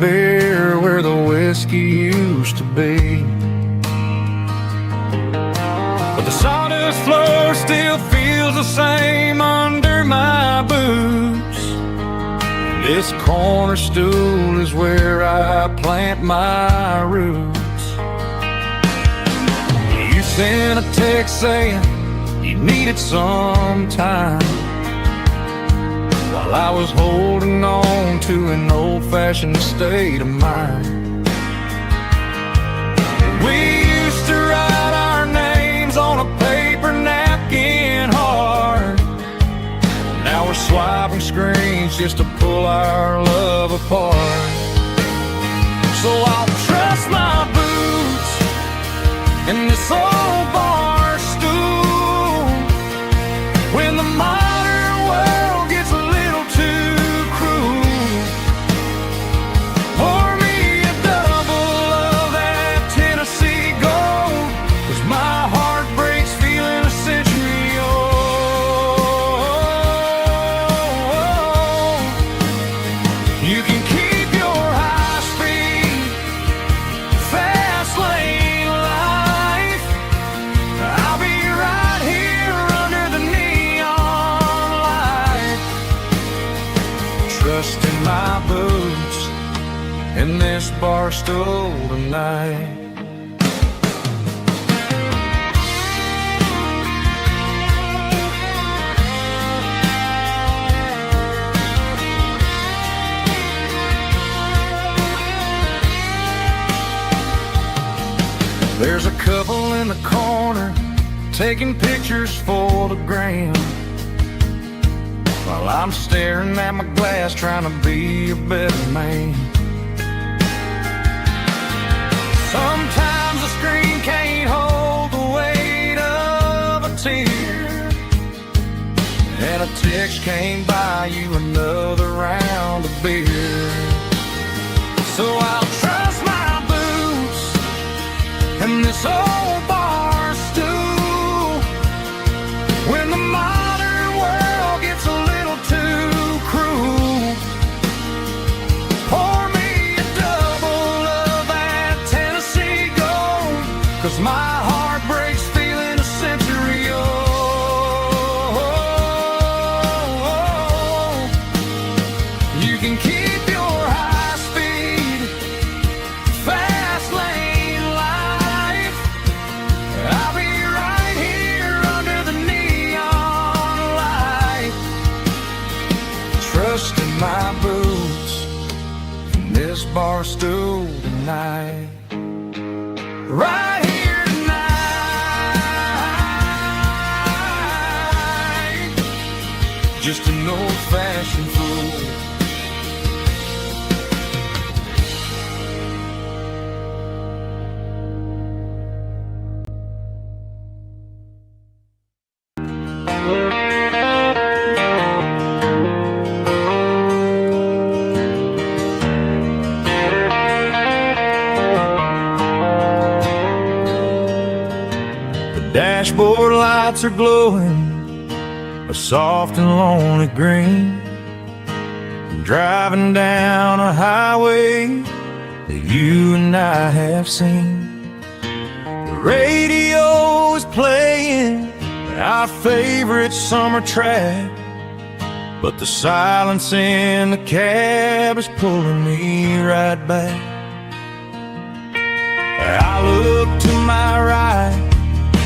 beer where the whiskey used to be. But the sawdust floor still feels the same under my boots. This corner stool is where I plant my roots. You sent a text saying you needed some time, while I was holding on to an old-fashioned state of mind. We used to write our names on a paper napkin hard. Now we're swiping screens just to pull our love apart. So I'll trust my boots in this old bar stool when the modern world gets a little too cruel. Pour me a double of that Tennessee Gold, 'cause my heart breaks feeling a century old. You can keep your high-speed fast lane life. I'll be right here under the neon light, trusting my boots in this bar stool tonight. There's a couple in the corner taking pictures for the gram, while I'm staring at my glass trying to be a better man. Sometimes the screen can't hold the weight of a tear, and a text can't buy you another round of beer. So I'll trust my boots and this old bar stool when the modern world gets a little too cruel. Pour me a double of that Tennessee Gold, 'cause my heart breaks feeling a century old. You can keep your high-speed fast lane life. I'll be right here under the neon light, trusting my boots in this bar stool tonight. Right here tonight, just an old-fashioned fool. Dashboard lights are glowing a soft and lonely green. I'm driving down a highway that you and I have seen. The radio is playing our favorite summer track, but the silence in the cab is pulling me right back. I look to my right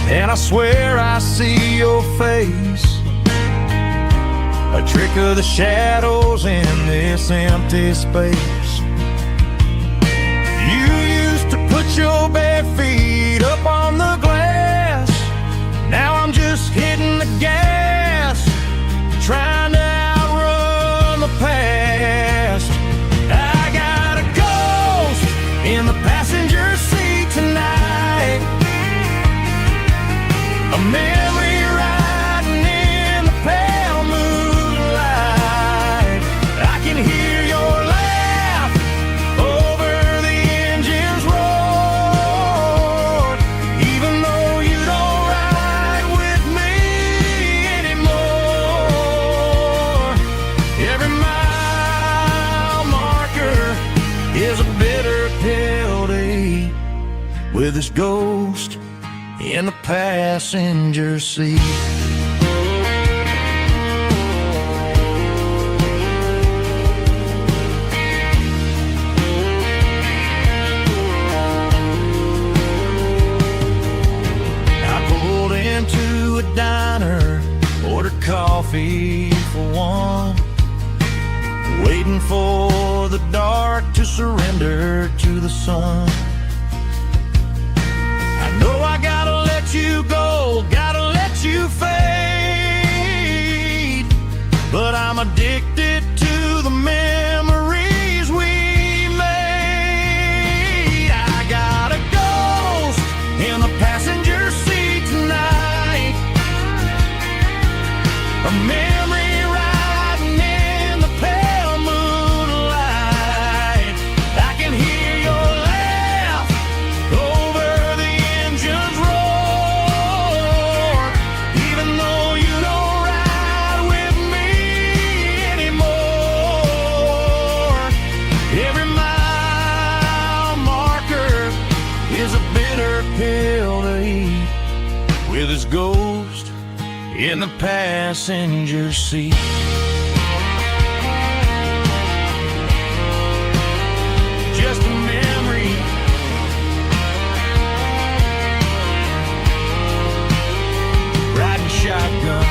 and I swear I see your face, a trick of the shadows in this empty space. You used to put your bare feet up on the glass. Now I'm just hitting the gas, trying to outrun the past. I got a ghost in the passenger seat tonight, a memory riding in the pale moonlight. I can hear your laugh over the engine's roar, even is a bitter pill to eat, with his ghost in the passenger seat. Into a diner, ordered coffee for one, waiting for the dark to surrender to the sun. I know I gotta let you go, gotta let you fade, but I'm addicted to the memories we made. I got a ghost in the passenger seat tonight, a memory riding in the pale moonlight. I can hear your laugh over the engine's roar, even though you don't ride with me anymore. Every mile marker is a bitter pill to eat, with his ghost in the passenger seat. Just a memory, riding shotgun.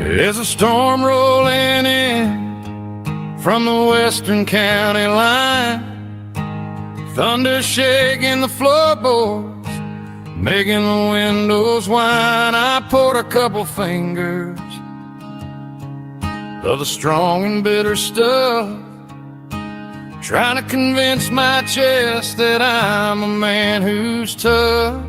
There's a storm rolling in from the western county line, thunder shaking the floorboards, making the windows whine. I poured a couple fingers of the strong and bitter stuff, trying to convince my chest that I'm a man who's tough.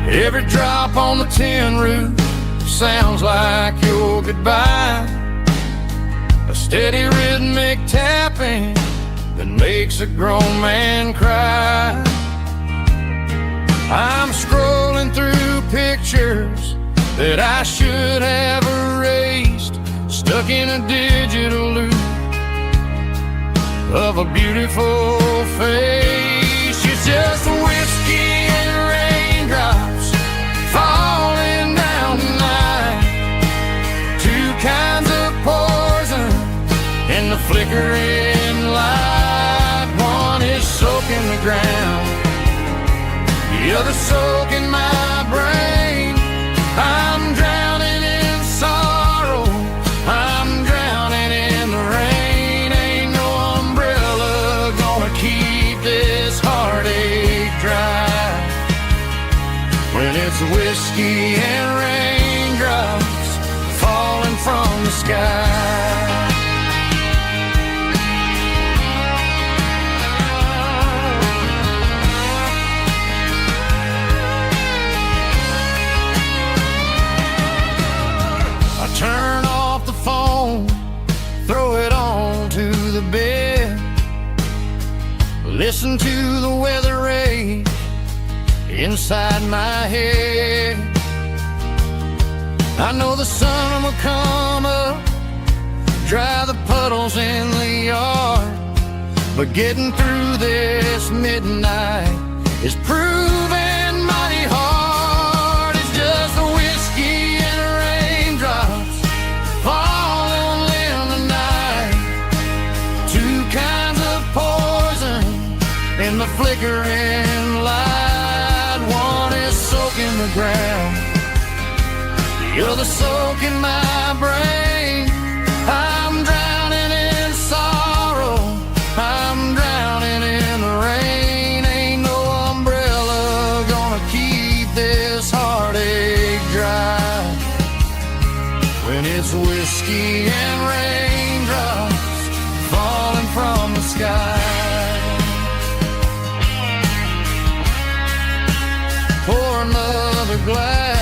Every drop on the tin roof sounds like your goodbye, a steady rhythmic tapping that makes a grown man cry. I'm scrolling through pictures that I should have erased, stuck in a digital loop of a beautiful face. It's just whiskey and raindrops falling down tonight, two kinds of poison in the flickering light. One is soaking the ground, the other soaking my brain. I'm drowning in sorrow, I'm drowning in the rain. Ain't no umbrella gonna keep this heartache dry when it's whiskey and raindrops falling from the sky. Turn off the phone, throw it on to the bed, listen to the weather rage inside my head. I know the sun will come up, dry the puddles in the yard, but getting through this midnight is proving mighty hard. It's just a whiskey and raindrops falling in the night, two kinds of poison in the flickering light. One is soaking the ground, the other soaking my brain. I'm drowning in sorrow, I'm glass.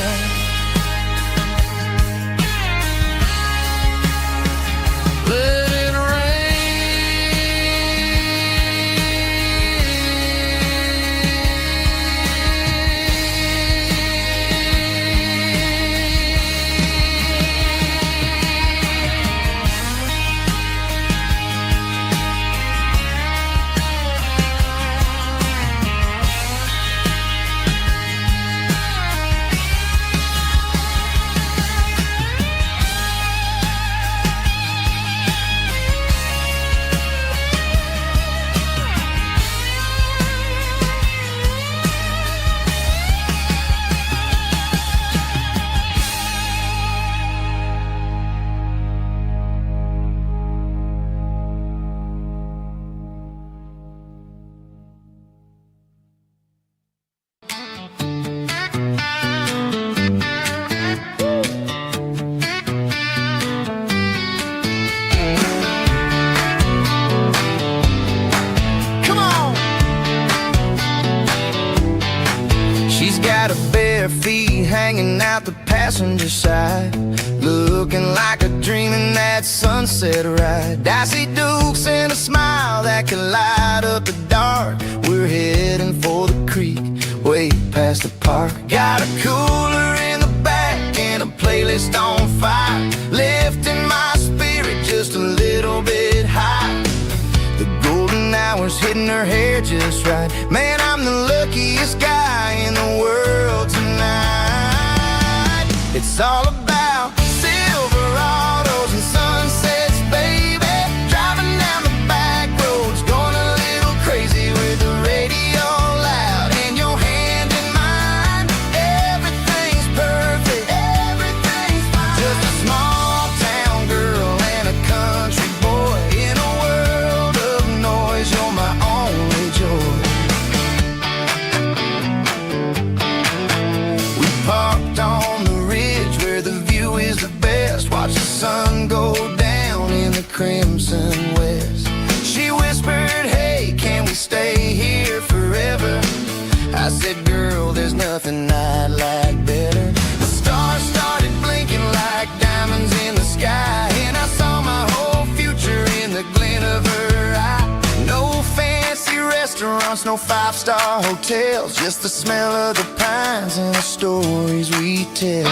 Let it feet hanging out the passenger side, looking like a dream in that sunset ride. I see Dukes and a smile that can light up the dark. We're heading for the creek, way past the park. Got a cooler in the back and a playlist on fire, lifting my spirit just a little bit high. The golden hour's hitting her hair just right. Man, I'm the luckiest guy in the world tonight. It's all about Silverados and sunsets, baby. Driving down the back roads, going a little crazy with the radio loud and your hand in mine. Everything's perfect, everything's fine. Just a small town girl and a country boy in a world of noise. You're my only joy. We parked on the ridge where the view is the best. Watch the sun go down in the crimson west. She whispered, hey, can we stay here forever? I said, girl, there's nothing I'd like better. The stars started blinking like diamonds in the sky, and I saw my whole future in the glint of her eye. No fancy restaurants, no five-star hotels, just the smell of the pines and the stories we tell.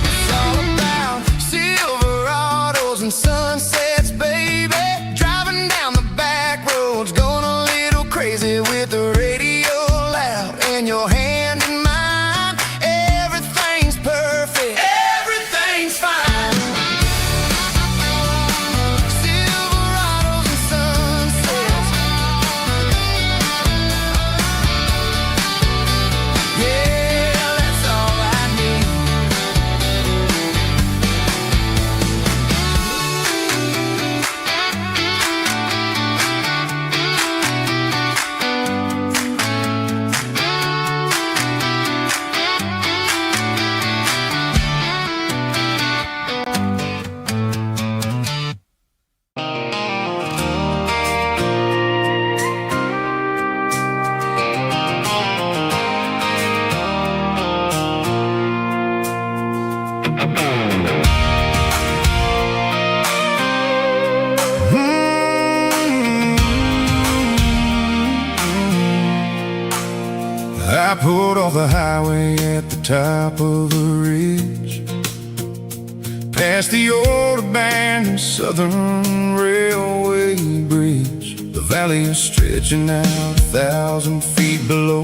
It's all about Silverados and sunsets, baby. Driving down the back roads, going a little crazy with the radio loud and your hand in mine. Everything's perfect, everything's fine. Silverados and sunsets, yeah, that's all I need. I pulled off the highway at the top of the ridge, past the old abandoned Southern Railway bridge. The valley is stretching out 1,000 feet below,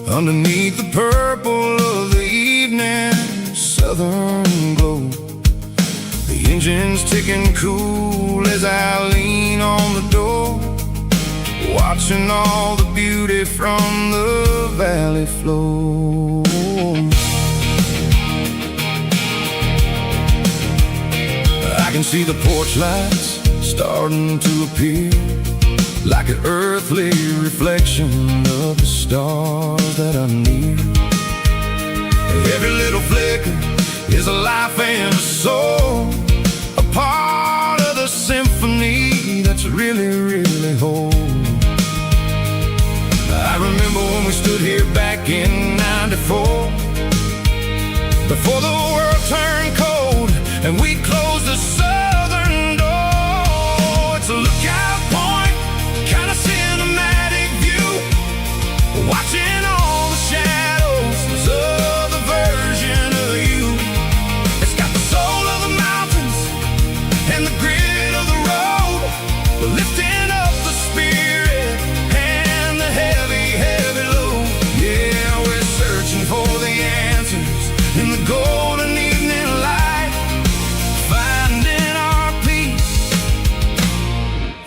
underneath the purple of the evening southern glow. The engine's ticking cool as I lean on the door, watching all the beauty from the valley flow. I can see the porch lights starting to appear, like an earthly reflection of the stars that are near. Every little flicker is a life and a soul, a part of the symphony that's really, really whole. I remember when we stood here back in '94, before the world turned cold and we closed the southern door. It's a lookout point, kind of cinematic view, watching all the shadows of the version of you. It's got the soul of the mountains and the grit of the road, lifting up the spirit and the heavy, heavy load. Yeah, we're searching for the answers in the golden evening light, finding our peace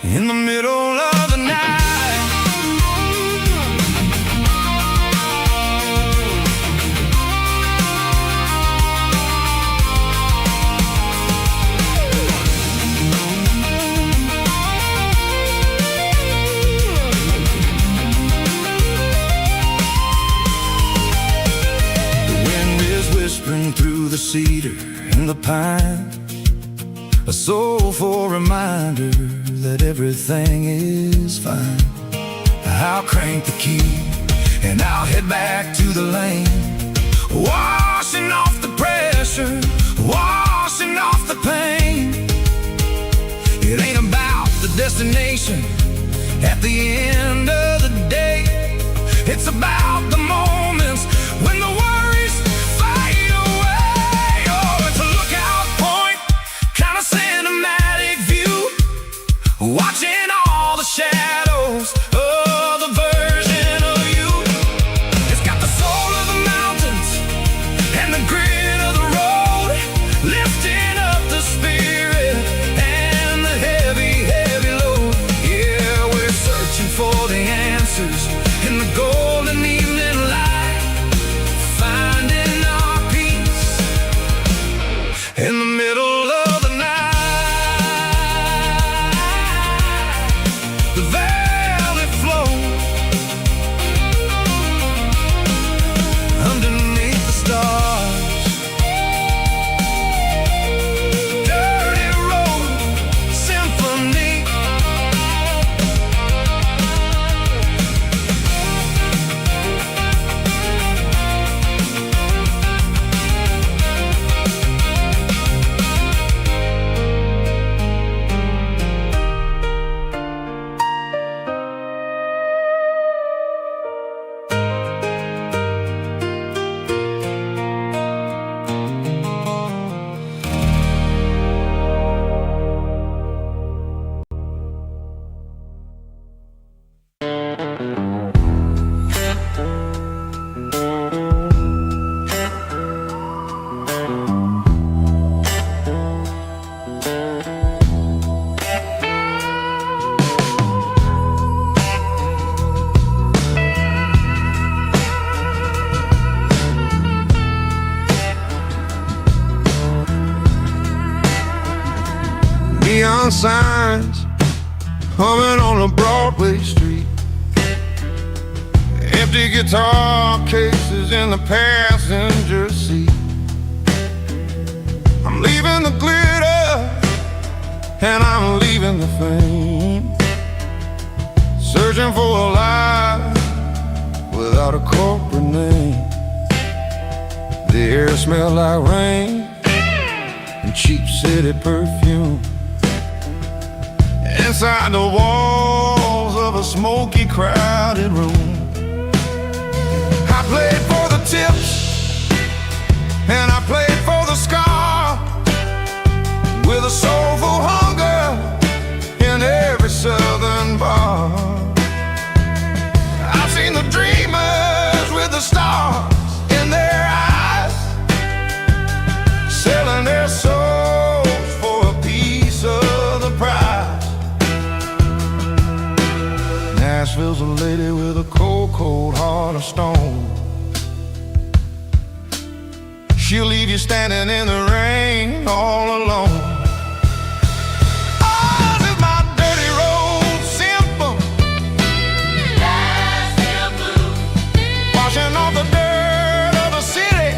in the middle of the night. Through the cedar and the pine, a soulful reminder that everything is fine. I'll crank the key and I'll head back to the lane, washing off the pressure, washing off the pain. It ain't about the destination at the end of the day, it's about the moments when the worries fade away. Oh, it's a lookout point, kind of cinematic view, watching all the shadows of the version of you. It's got the soul of the mountains and the grit of the road, lifting up the spirit and the heavy, heavy load. Yeah, we're searching for the answers in the golden evening light, finding our peace in the middle of the night. The valley flows underneath the stars, dirty road symphony. Neon signs humming on a Broadway street, empty guitar cases in the passenger seat. I'm leaving the glitter and I'm leaving the fame, searching for a life without a corporate name. The air smells like rain and cheap city perfume. Inside the walls of a smoky, crowded room, I played for the tips and I played for the scar, with a soulful hunger in every southern bar. I've seen the dreamers with the stars in their eyes, selling their souls for a piece of the prize. Nashville's a lady with a cold, cold heart of stone. She'll leave you standing in the rain all alone. Ours is my dirty road symphony, washing off the dirt of the city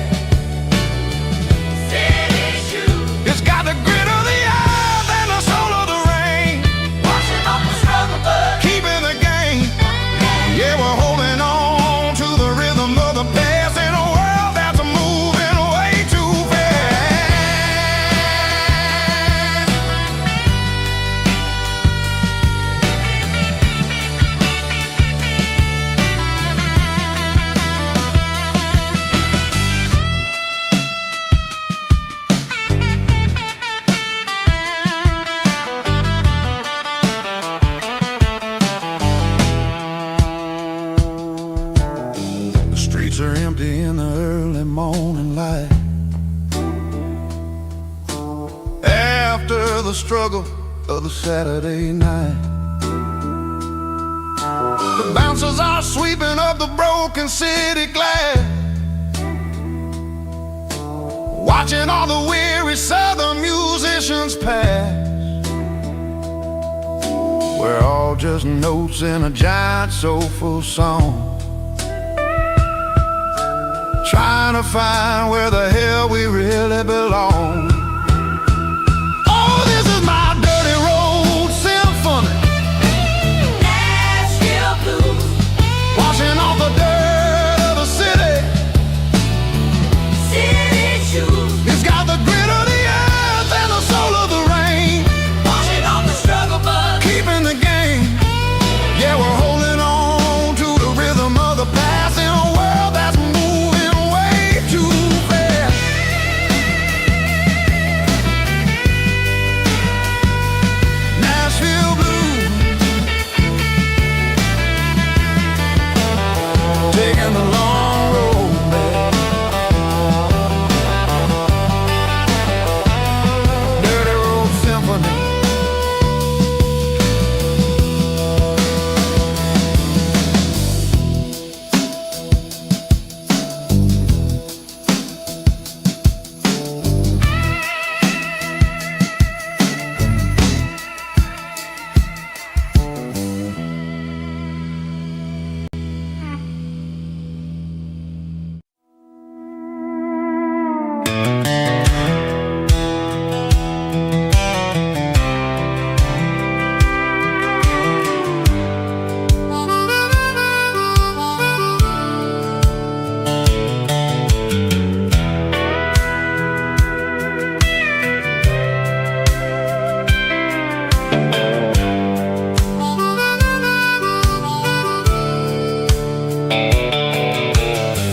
the struggle of the Saturday night. The bouncers are sweeping up the broken city glass, watching all the weary southern musicians pass. We're all just notes in a giant soulful song, trying to find where the hell we really belong. Oh, this is my dirty road symphony, Nashville blues, washing off the dirt of the city, city shoes. It's got the grit of the earth and the soul of the rain, washing off the struggle bug, keeping the game. Yeah, we're holding on to the rhythm of the past in a world that's moving way too fast. Nashville blues, taking the long road back. Dirty road symphony.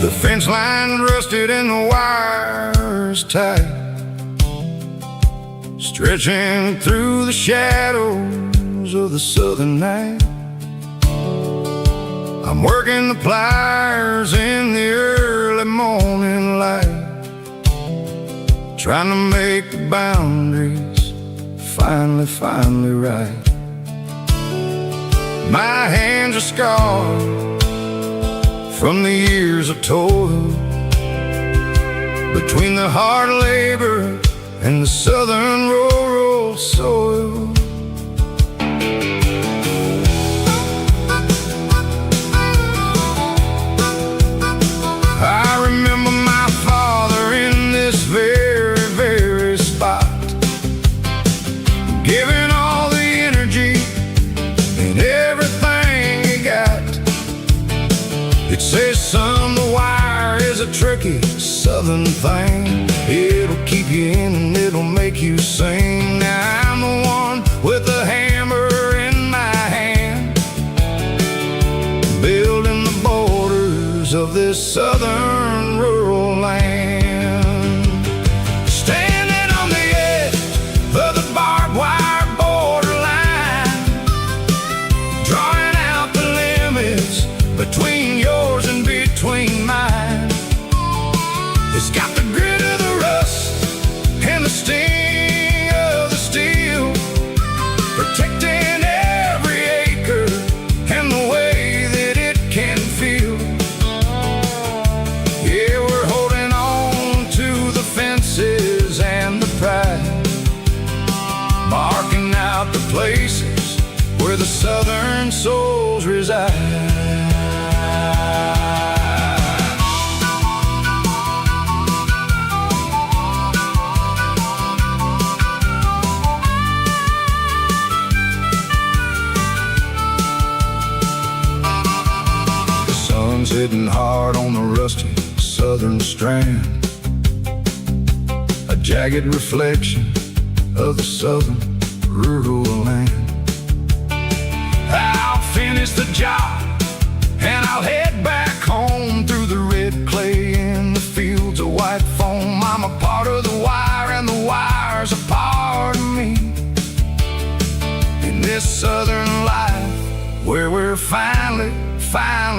The fence line rusted and the wires tight, stretching through the shadows of the southern night. I'm working the pliers in the early morning light, trying to make the boundaries finally right. My hands are scarred from the years of toil, between the hard labor and the southern rural soil. I remember my father in this very spot, giving all the energy and everything he got. It says, son, the wire is a tricky southern thing. It'll keep you in and it'll make you sing. Now I'm the one with the hammer in my hand, building the borders of this southern rural land. Standing on the edge of the barbed wire borderline, drawing out the limits between yours and between mine. It's got the grit of the rust and the sting of the steel, protecting every acre and the way that it can feel. Yeah, we're holding on to the fences and the pride, marking out the places where the southern souls reside. Hitting hard on the rusty southern strand, a jagged reflection of the southern rural land. I'll finish the job and I'll head back home through the red clay in the fields of white foam. I'm a part of the wire and the wire's a part of me, in this southern life where we're finally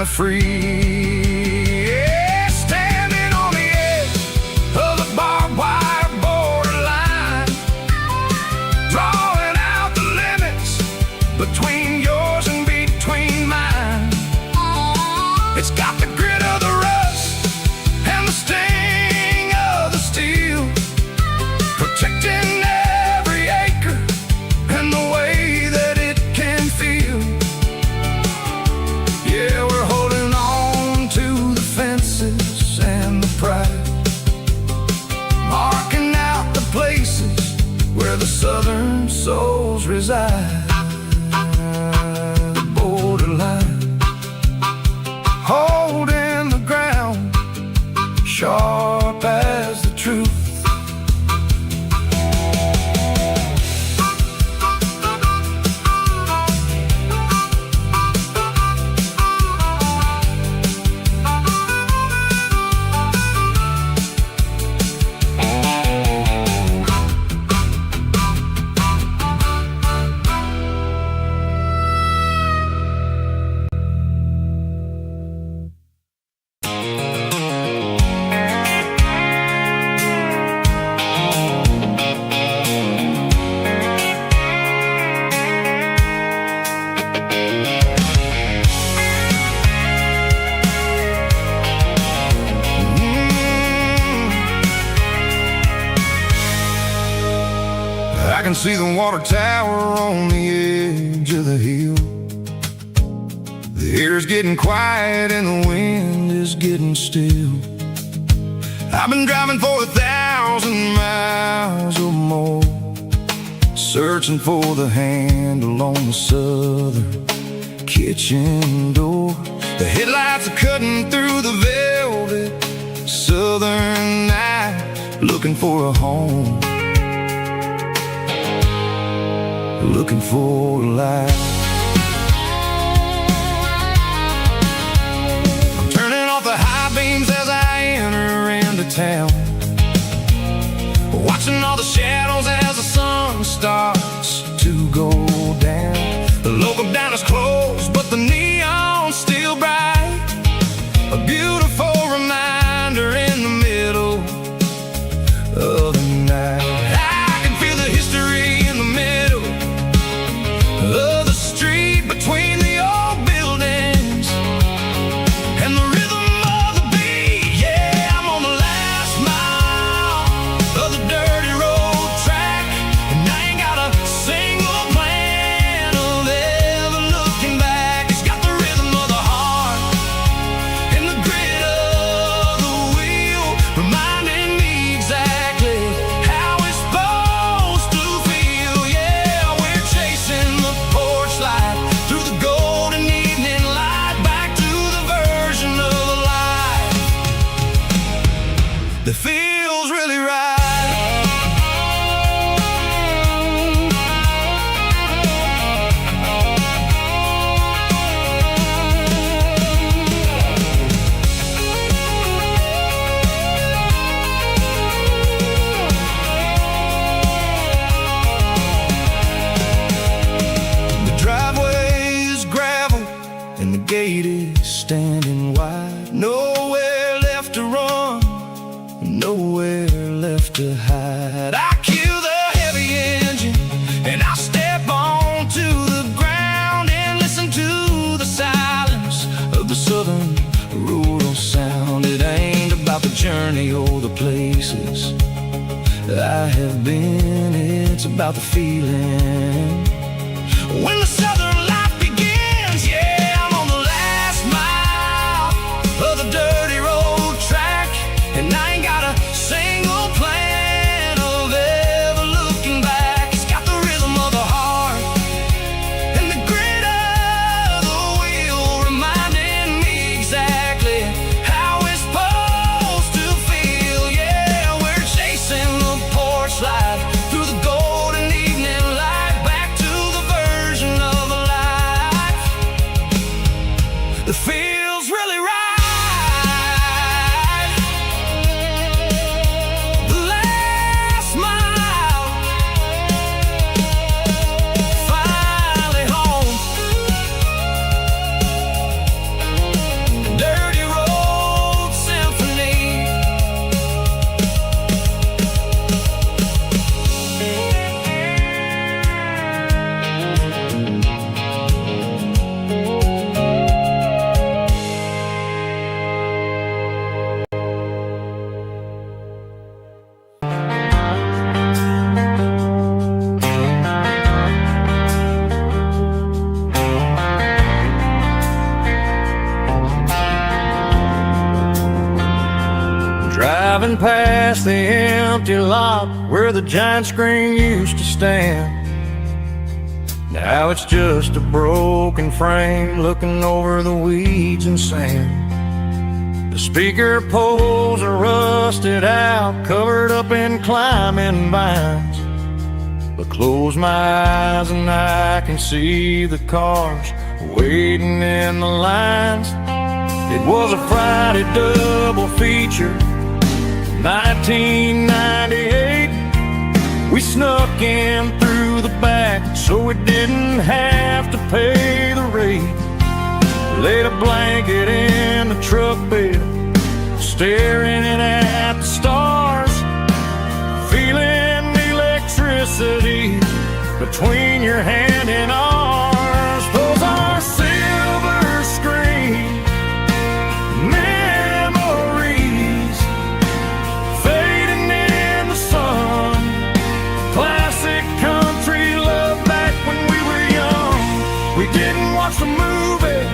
free. Yeah, standing on the edge of the barbed wire borderline, draw reside, borderline, holding the ground, sharp as the truth. I can see the water tower on the edge of the hill. The air's getting quiet and the wind is getting still. I've been driving for 1,000 miles or more, searching for the handle on the southern kitchen door. The headlights are cutting through the velvet southern night, looking for a home, looking for a light. I'm turning off the high beams as I enter into town, watching all the shadows as the sun starts to go down. The local diner's closed, but the neon's still bright, a beautiful reminder in the middle of the night. I can feel the history in the middle of the street, between the old buildings and the rhythm of the beat. Yeah, I'm on the last mile of the dirty road track, and I ain't got a single plan of ever looking back. It's got the rhythm of the heart and the grit of the wheel, reminding me exactly how it's supposed to feel. Yeah, we're chasing the porch light through the golden evening light, back to the version of life that feels really right. The driveway is gravel and the gate is standing wide. Nowhere left to run, nowhere left to hide. I kill the heavy engine and I step onto the ground and listen to the silence of the southern rural sound. It ain't about the journey or the places I have been, it's about the feeling when the southern life begins. Yeah, I'm on the last mile of the dirty road track, and I ain't got a single plan of ever looking back. It's got the rhythm of the heart and the grit of the wheel, reminding me exactly how it's supposed to feel. Yeah, we're chasing the porch light through the golden evening light, back to the version of life that feels really right. The last mile, finally home. Dirty road symphony. Driving past the empty lot where the giant screen used to stand, Now it's just a broken frame looking over the weeds and sand. The speaker poles are rusted out, covered up in climbing vines. But close my eyes and I can see the cars waiting in the lines. It was a Friday double feature, 1998. We snuck in through the back so we didn't have to pay the rate. Laid a blanket in the truck bed, staring at the stars, feeling the electricity between your hand and ours. Those are silver screen memories fading in the sun. Classic country love back when we were young. We didn't watch the movie,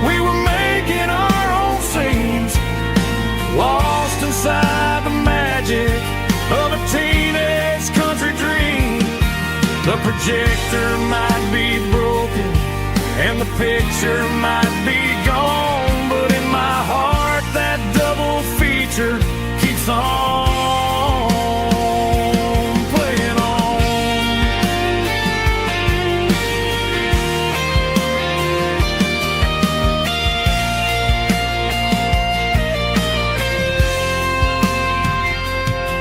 we were making our own scenes, lost inside the magic of a teenage country dream. The projector might be broken and the picture might be gone, but in my heart that double feature keeps on playing on.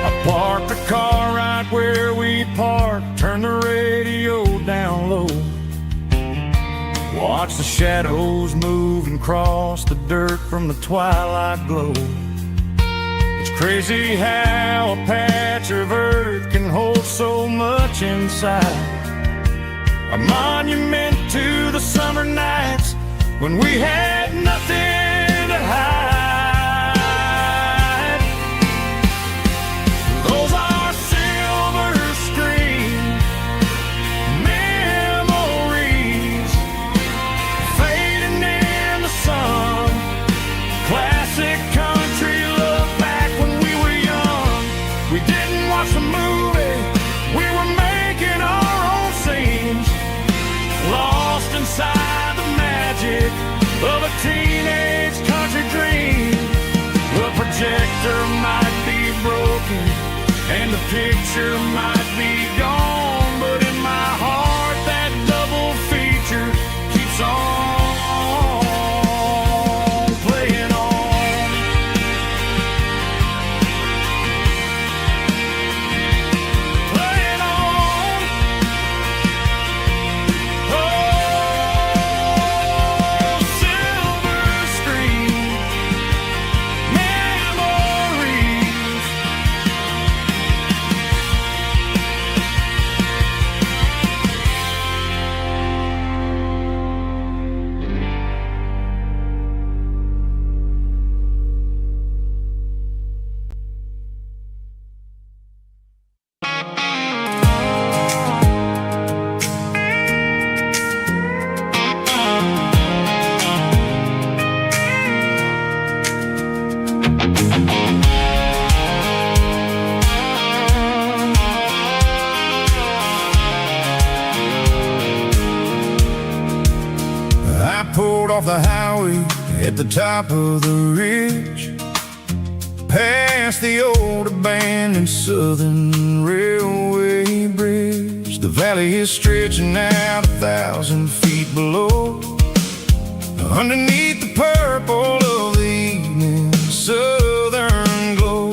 I parked the car right where we parked, turned the radio down low, watch the shadows move and cross the dirt from the twilight glow. It's crazy how a patch of earth can hold so much inside. A monument to the summer nights when we had nothing to hide. Those are silver screen memories fading in the sun. Classic country love back when we were young. We didn't watch the movie, we were making our own scenes, lost inside the magic of a teenage country dream. The projector might be broken and the picture might be gone, but in my heart that double feature keeps on playing on. Playing on. Oh, silver screen memories. I pulled off the highway at the top of the ridge, past the old abandoned Southern Railway bridge. The valley is stretching out 1,000 feet below, underneath the purple of the evening southern glow.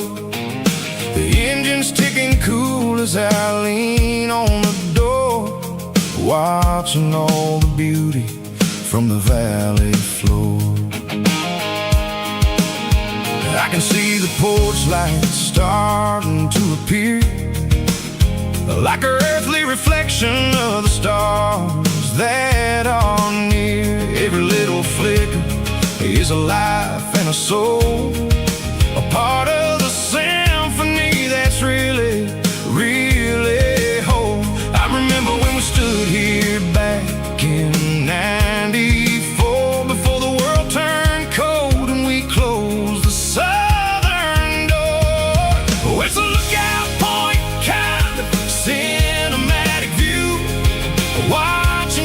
The engine's ticking cool as I lean on the door, watching all the beauty from the valley floor. I can see the porch lights starting to appear, like an earthly reflection of the stars that are near. Every little flicker is a life and a soul, a part of the symphony that's really, really whole. I remember when we stood here back in '94, before the world turned cold and we closed the southern door. Oh, it's a lookout point, kind of cinematic view, watching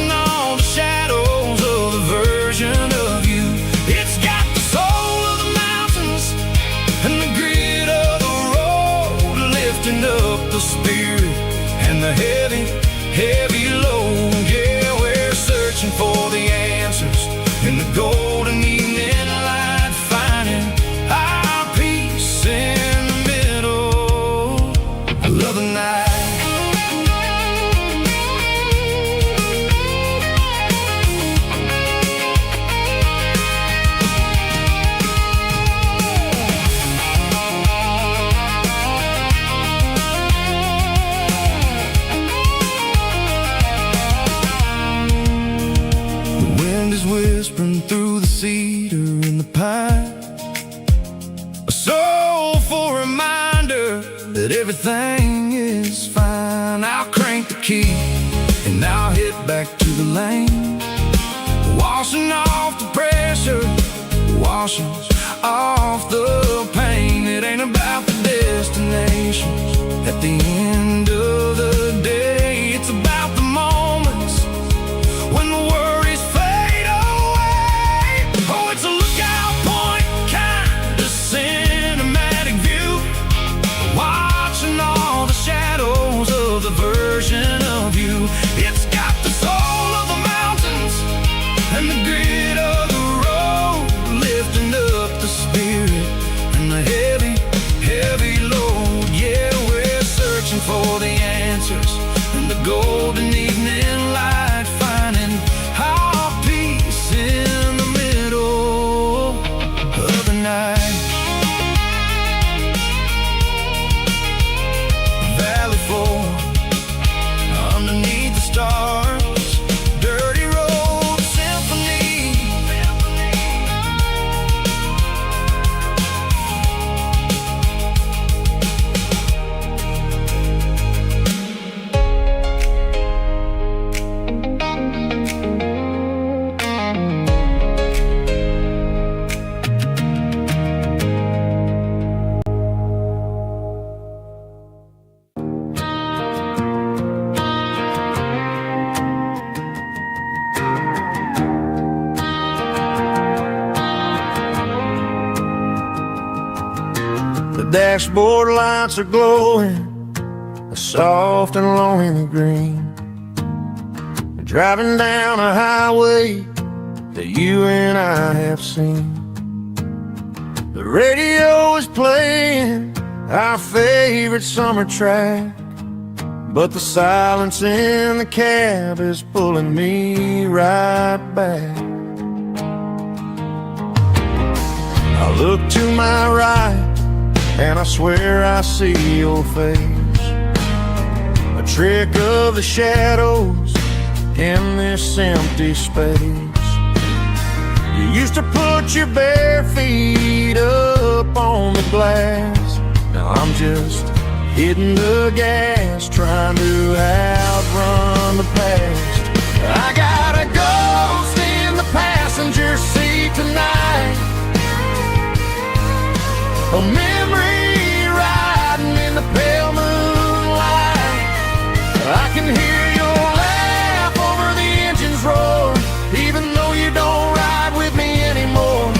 golden evening light, finding our peace in the middle of the night. Whispering through the cedar and the pine, a soulful reminder that everything is fine. I'll crank the key and I'll head back to the lane, washing off the pressure, washing off the pain. It ain't about the destinations at the end of the day. It's about the moments when the worries fade away. Oh, it's a lookout point, kind of cinematic view, watching all the shadows of the version of you. It's got the soul of the mountains and the grit of the road, lifting up the spirit and the heavy, heavy load. Yeah, we're searching for the answers in the golden evening light, finding our peace in the middle of the night. Valley floor, underneath the stars, dirty road symphony. The dashboard lights are glowing, a soft and lonely green. Driving down a highway that you and I have seen. The radio is playing our favorite summer track, but the silence in the cab is pulling me right back. I look to my right and I swear I see your face, a trick of the shadows in this empty space. You used to put your bare feet up on the glass. Now I'm just hitting the gas, trying to outrun the past. I got a ghost in the passenger seat tonight, a memory riding in the pale moonlight. I can hear your laugh over the engine's roar, even though you don't ride with me anymore.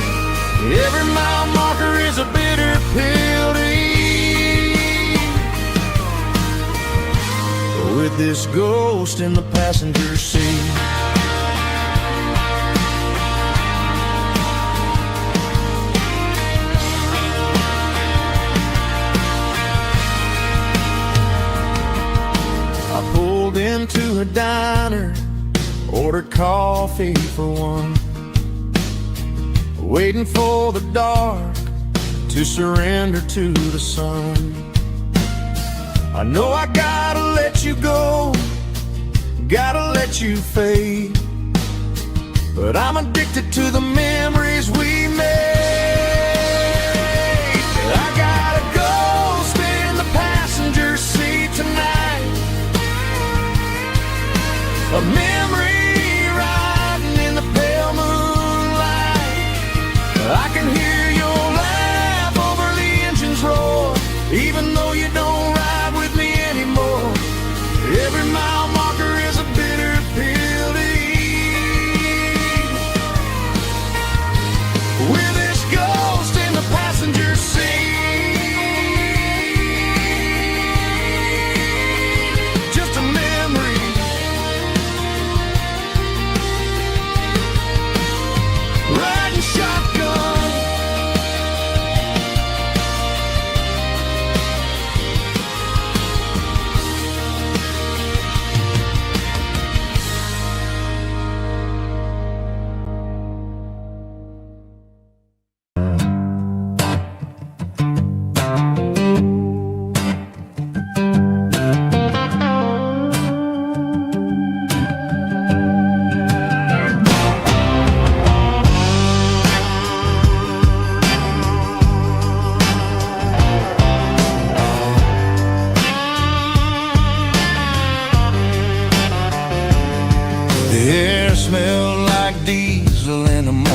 Every mile marker is a bitter pill to eat, with this ghost in the passenger seat. I pulled into a diner, ordered coffee for one, waiting for the dark to surrender to the sun. I know I gotta let you go, gotta let you fade, but I'm addicted to the memories we made. I got a ghost in the passenger seat tonight, a memory riding in the pale moonlight. I can hear your laugh over the engine's roar, even though you don't ride with me anymore. Every mile marker is a bitter pill to eat, with this ghost in the passenger seat. Just a memory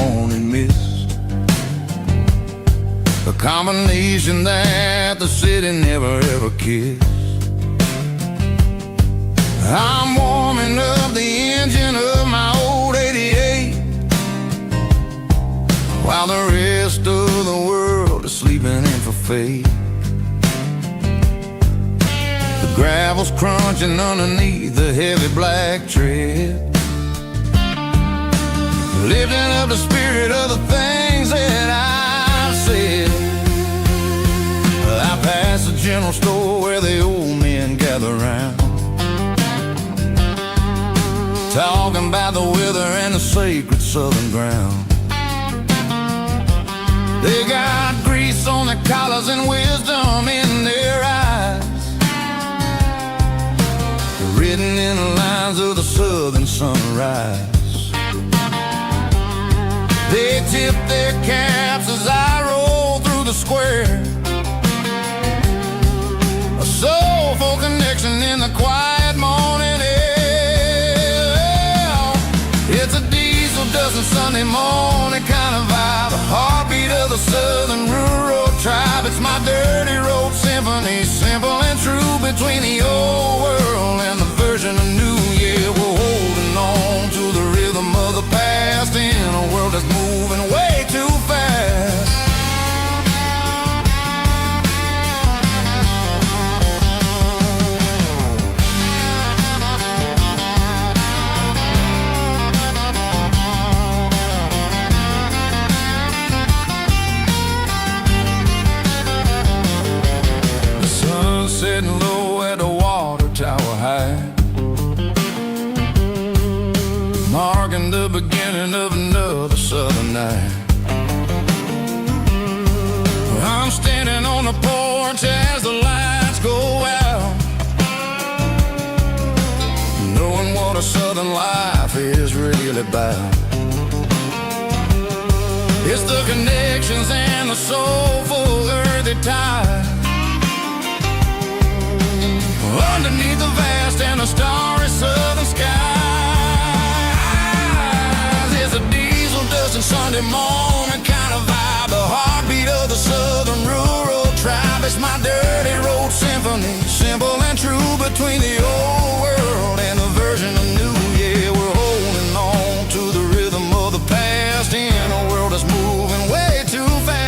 morning mist, a combination that the city never ever kissed. I'm warming up the engine of my old 88, while the rest of the world is sleeping in for fate. The gravel's crunching underneath the heavy black tread, lifting up the spirit of the things that I've said. I pass the general store where the old men gather round, talking about the weather and the sacred southern ground. They got grease on their collars and wisdom in their eyes, written in the lines of the southern sunrise. They tip their caps as I roll through the square, a soulful connection in the quiet morning air. It's a diesel dusting Sunday morning kind of vibe, a heartbeat of the southern rural tribe. It's my dirty road symphony, simple and true, between the old world and the version of new. Yeah, we're holding on to the rhythm of the past in a world that's moving way too fast. The sun's setting low at the water tower high, marking the beginning of another southern night. I'm standing on the porch as the lights go out, knowing what a southern life is really about. It's the connections and the soulful earthy tide, underneath the vast and the starry southern skies. It's a diesel dusting Sunday morning kind of vibe, the heartbeat of the southern rural tribe. It's my dirty road symphony, simple and true, between the old world and the version of new. Yeah, we're holding on to the rhythm of the past in a world that's moving way too fast.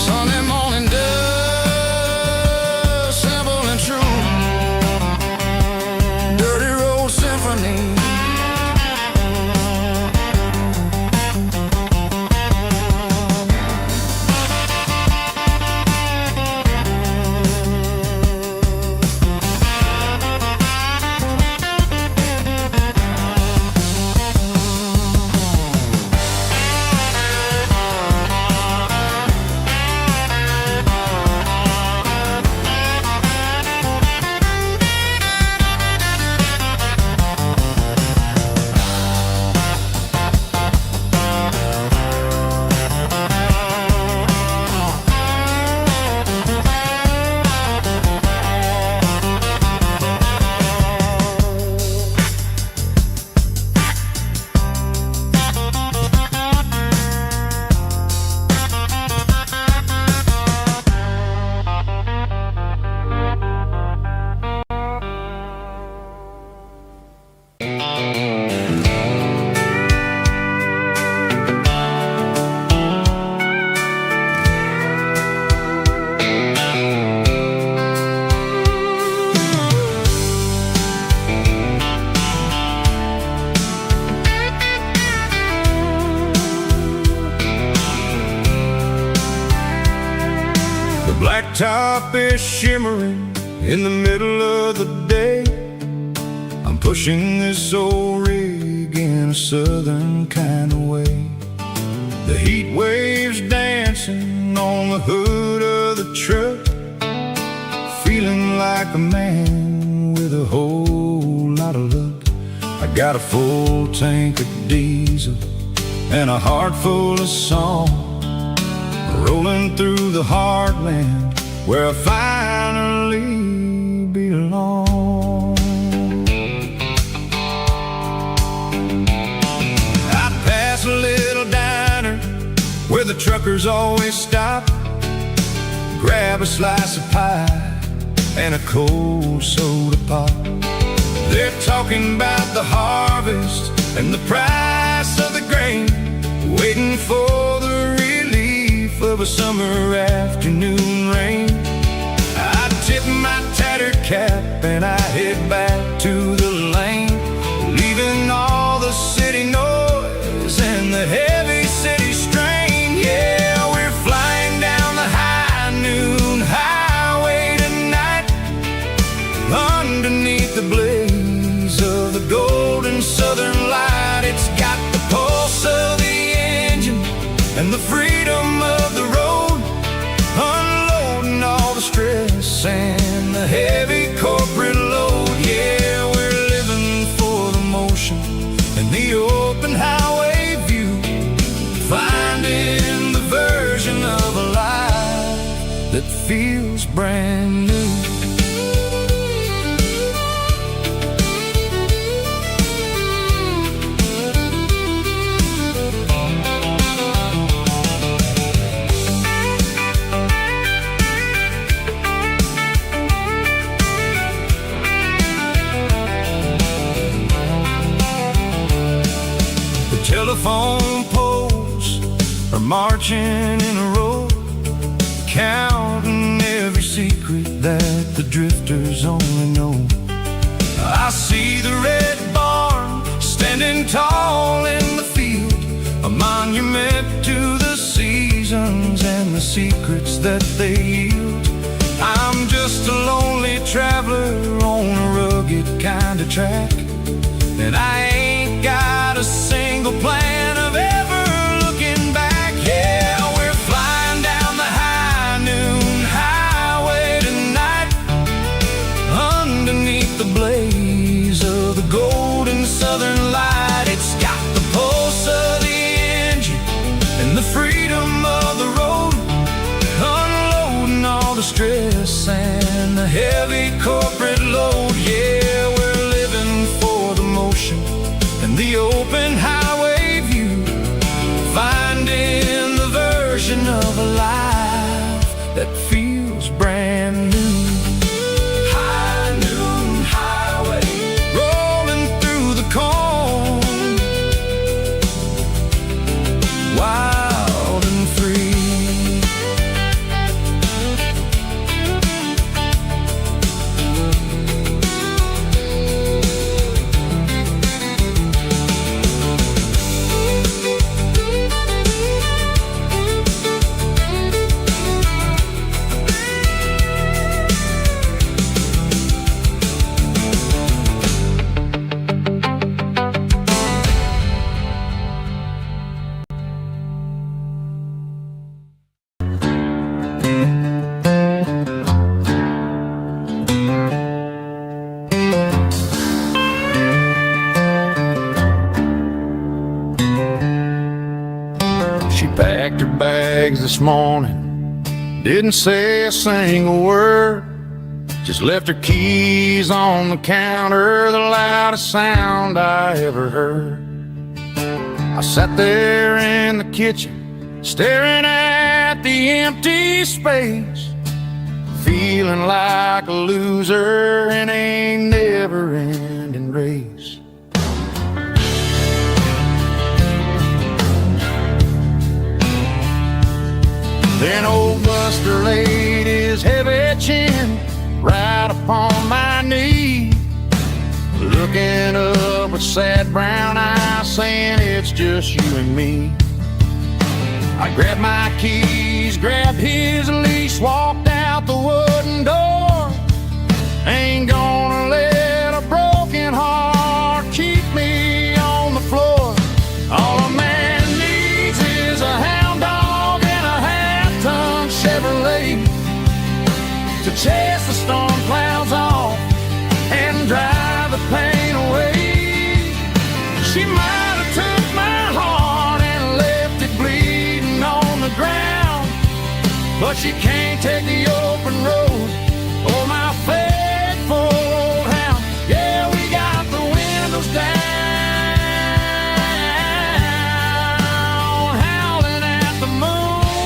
Sunday morning dust, simple and true, dirty road symphony. Blacktop is shimmering in the middle of the day. I'm pushing this old rig in a southern kind of way. The heat waves dancing on the hood of the truck, feeling like a man with a whole lot of luck. I got a full tank of diesel and a heart full of song, rolling through the heartland where I finally belong. truckers always stop, grab a slice of pie and a cold soda pop. They're talking about the harvest and the price of the grain, waiting for the relief of a summer afternoon rain. I tip my tattered cap and I head back to the lane, leaving all the city noise and the heavy city strain. Yeah, we're flying down the high noon highway tonight, underneath the blaze of the golden southern light. It's got the pulse of the engine and the freedom of the road, unloading all the stress and the heavy corporate load. Yeah, we're living for the motion and the open highway view, finding the version of a life that feels brand new. Telephone poles are marching in a row, counting every secret that the drifters only know. I see the red barn standing tall in the field, a monument to the seasons and the secrets that they yield. I'm just a lonely traveler on a rugged kind of track, and I ain't got a single plan of ever looking back. Yeah, we're flying down the high noon highway tonight, underneath the blaze of the golden southern light. It's got the pulse of the engine and the freedom of the road, unloading all the stress and the heavy corporate load. Yeah, we're living for the motion and the open highway view, finding the version of a life that feels brand new. High noon highway, rolling through the corn, wild and free. Packed her bags this morning, didn't say a single word, just left her keys on the counter, the loudest sound I ever heard. I sat there in the kitchen, staring at the empty space, feeling like a loser in a never-ending race. Then old Buster laid his heavy chin right upon my knee, looking up with sad brown eyes, saying it's just you and me. I grabbed my keys, grabbed his leash, walked out the wooden door. Ain't gonna let a broken heart keep me on the floor. All a man needs is a hound dog and a half-ton Chevrolet to chase the storm clouds off and drive the pain away. She might have took my heart and left it bleeding on the ground, but she can't take the open road or my faithful old hound. Yeah, we got the windows down, howling at the moon.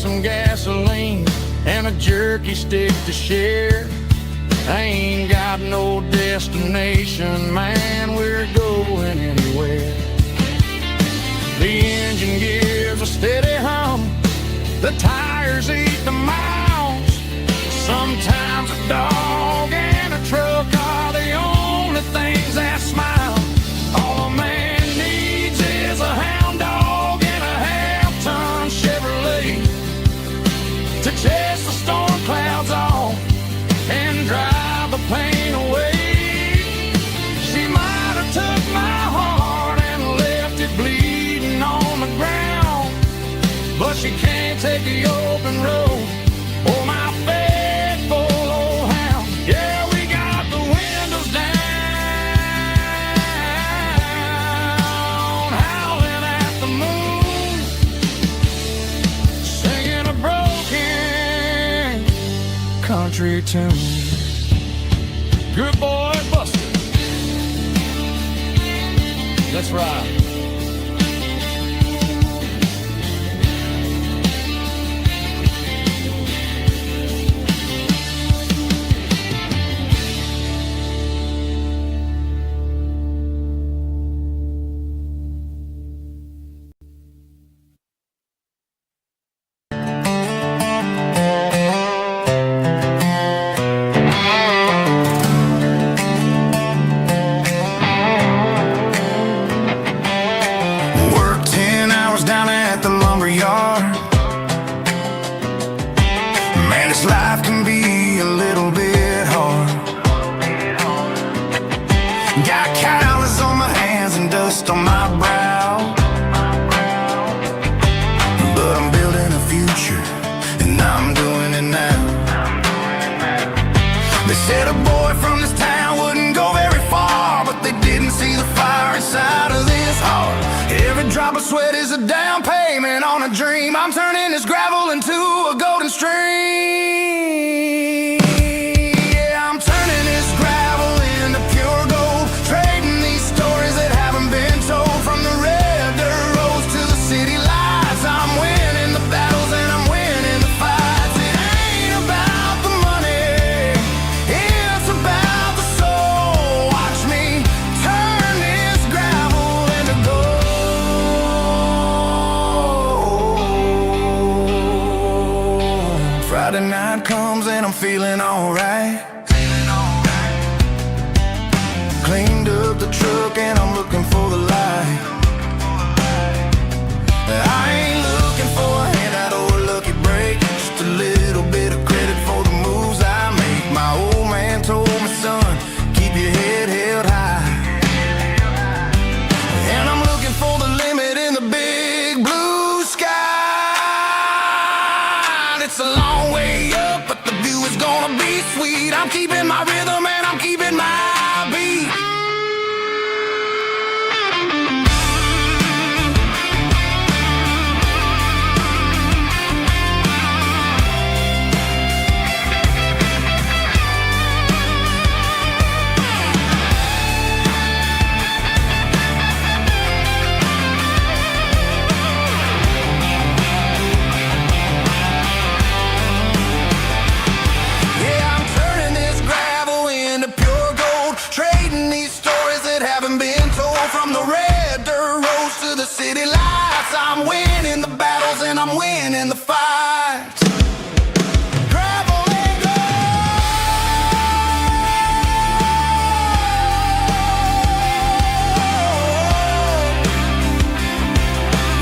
some gasoline and a jerky stick to share. I ain't got no destination, man, we're going anywhere. The engine gives a steady hum, the tires eat the miles. Sometimes a dog and a truck are the only things that smile. All a man needs is a hound dog and a half-ton Chevrolet to chase the storm clouds off and drive the pain away. She might have took my heart and left it bleeding on the ground, but she can't take the open road or my faithful old hound. Yeah, we got the windows down, howling at the moon, singing a broken country tune. Good boy, Buster. That's right. Drop of sweat is a down payment on a dream. I'm turning this gravel into a golden stream. Yeah, I'm turning this gravel into pure gold, trading these stories that haven't been told. From the red dirt roads to the city lights, I'm winning the battles and I'm winning the fights. It ain't about the money, it's about the soul. Watch me turn this gravel into gold. Friday night comes and I'm feeling alright. Cleaned up the truck and I'm looking for the light. I ain't looking for a handout or a lucky break, just a little bit of credit for the moves I make. My old man told me, son, keep your head held high. And I'm looking for the limit in the big blue sky. It's a long way up, but the view is gonna be sweet. I'm keeping my rhythm and I'm keeping my beat. City lights, I'm winning the battles and I'm winning the fights. Gravel and gold.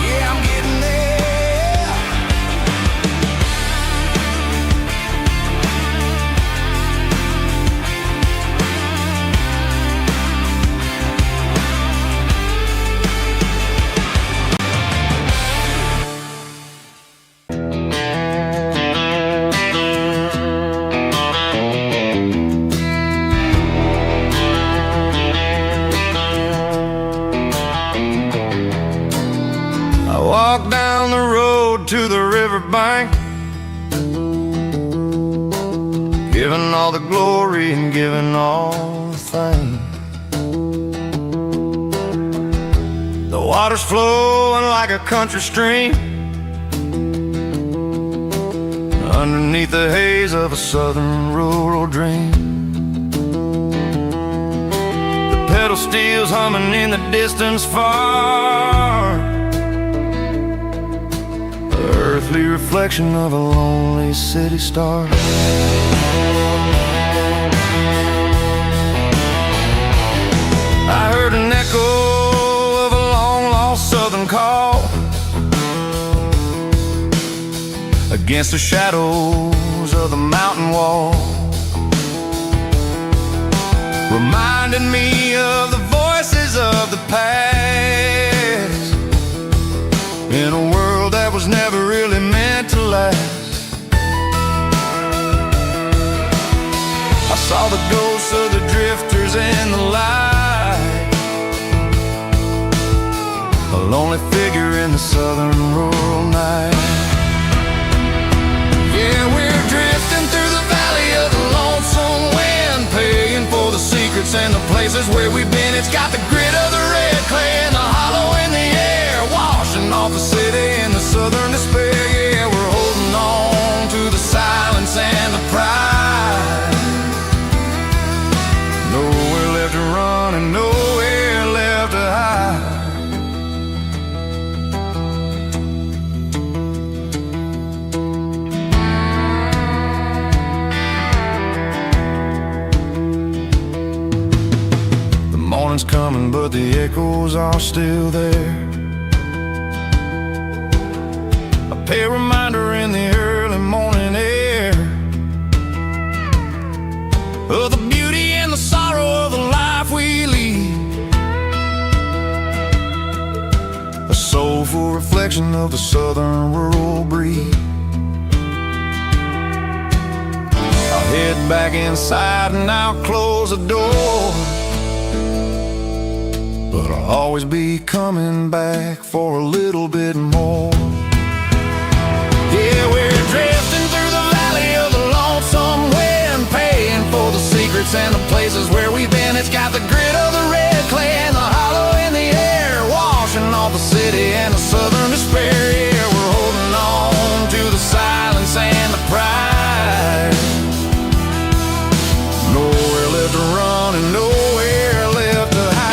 Yeah, I'm getting there. Walk down the road to the riverbank, giving all the glory and giving all the thanks. The water's flowing like a country stream, underneath the haze of a southern rural dream. The pedal steel's humming in the distance far, the earthly reflection of a lonely city star. I heard an echo of a long-lost southern call against the shadows of the mountain wall, reminding me of the voices of the past, in a world that was never really meant to last. I saw the ghosts of the drifters in the light, a lonely figure in the southern rural night. Yeah, we're drifting through the valley of the lonesome wind, paying for the secrets and the places where we've been. It's got the grit of the red clay and the hollow in the air, washing off the city and the southern despair. Yeah, we're holding on to the silence and the pride. Nowhere left to run and nowhere left to hide. Morning's coming, but the echoes are still there. A pale reminder in the early morning air of the beauty and the sorrow of the life we lead, a soulful reflection of the southern rural breed. I'll head back inside and I'll close the door, but I'll always be coming back for a little bit more. Yeah, we're drifting through the valley of the lonesome wind, paying for the secrets and the places where we've been. It's got the grit of the red clay and the hollow in the air, washing off the city and the southern despair. Yeah, we're holding on to the silence and the pride. Nowhere left to run and nowhere left to hide.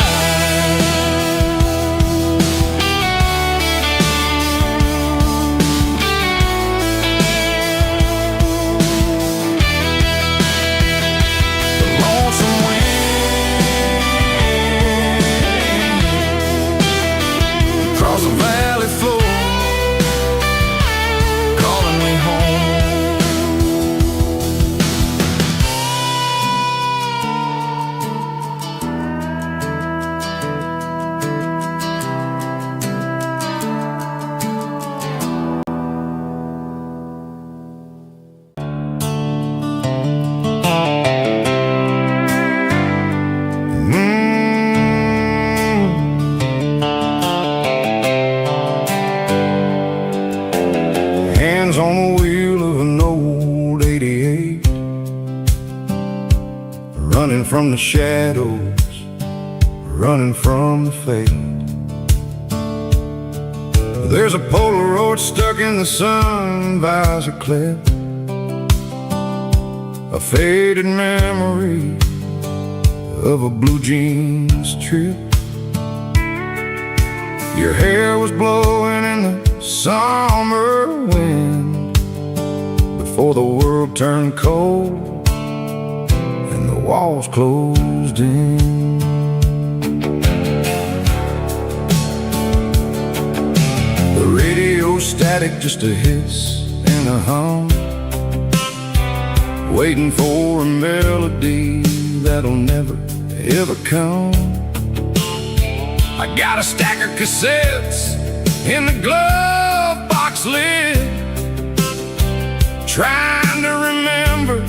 Across the valley floor, calling me home. Hands on the wheel of an old 88, running from the shadows, running from the fate. There's a Polaroid stuck in the sun visor clip, a faded memory of a blue jeans trip. Your hair was blowing in the summer wind before the world turned cold and the walls closed in. The radio static, just a hiss and a hum, waiting for a melody that'll never ever come. I got a stack of cassettes in the glove box lid, trying to remember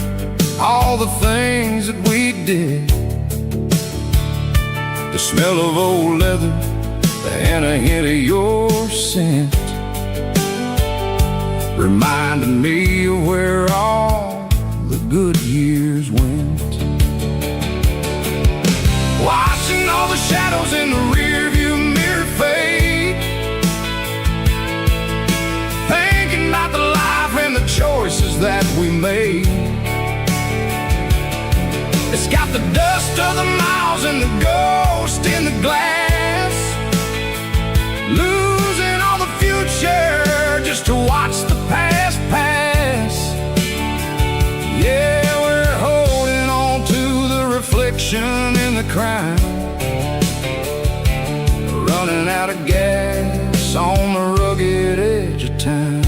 all the things that we did. The smell of old leather and a hint of your scent, reminding me of where all the good years went. Watching all the shadows in the rearview mirror fade, thinking about the life life and the choices that we made. It's got the dust of the miles and the ghost in the glass, losing all the future just to watch the past pass. Yeah, we're holding on to the reflection in the crowd, running out of gas on the rugged edge of town.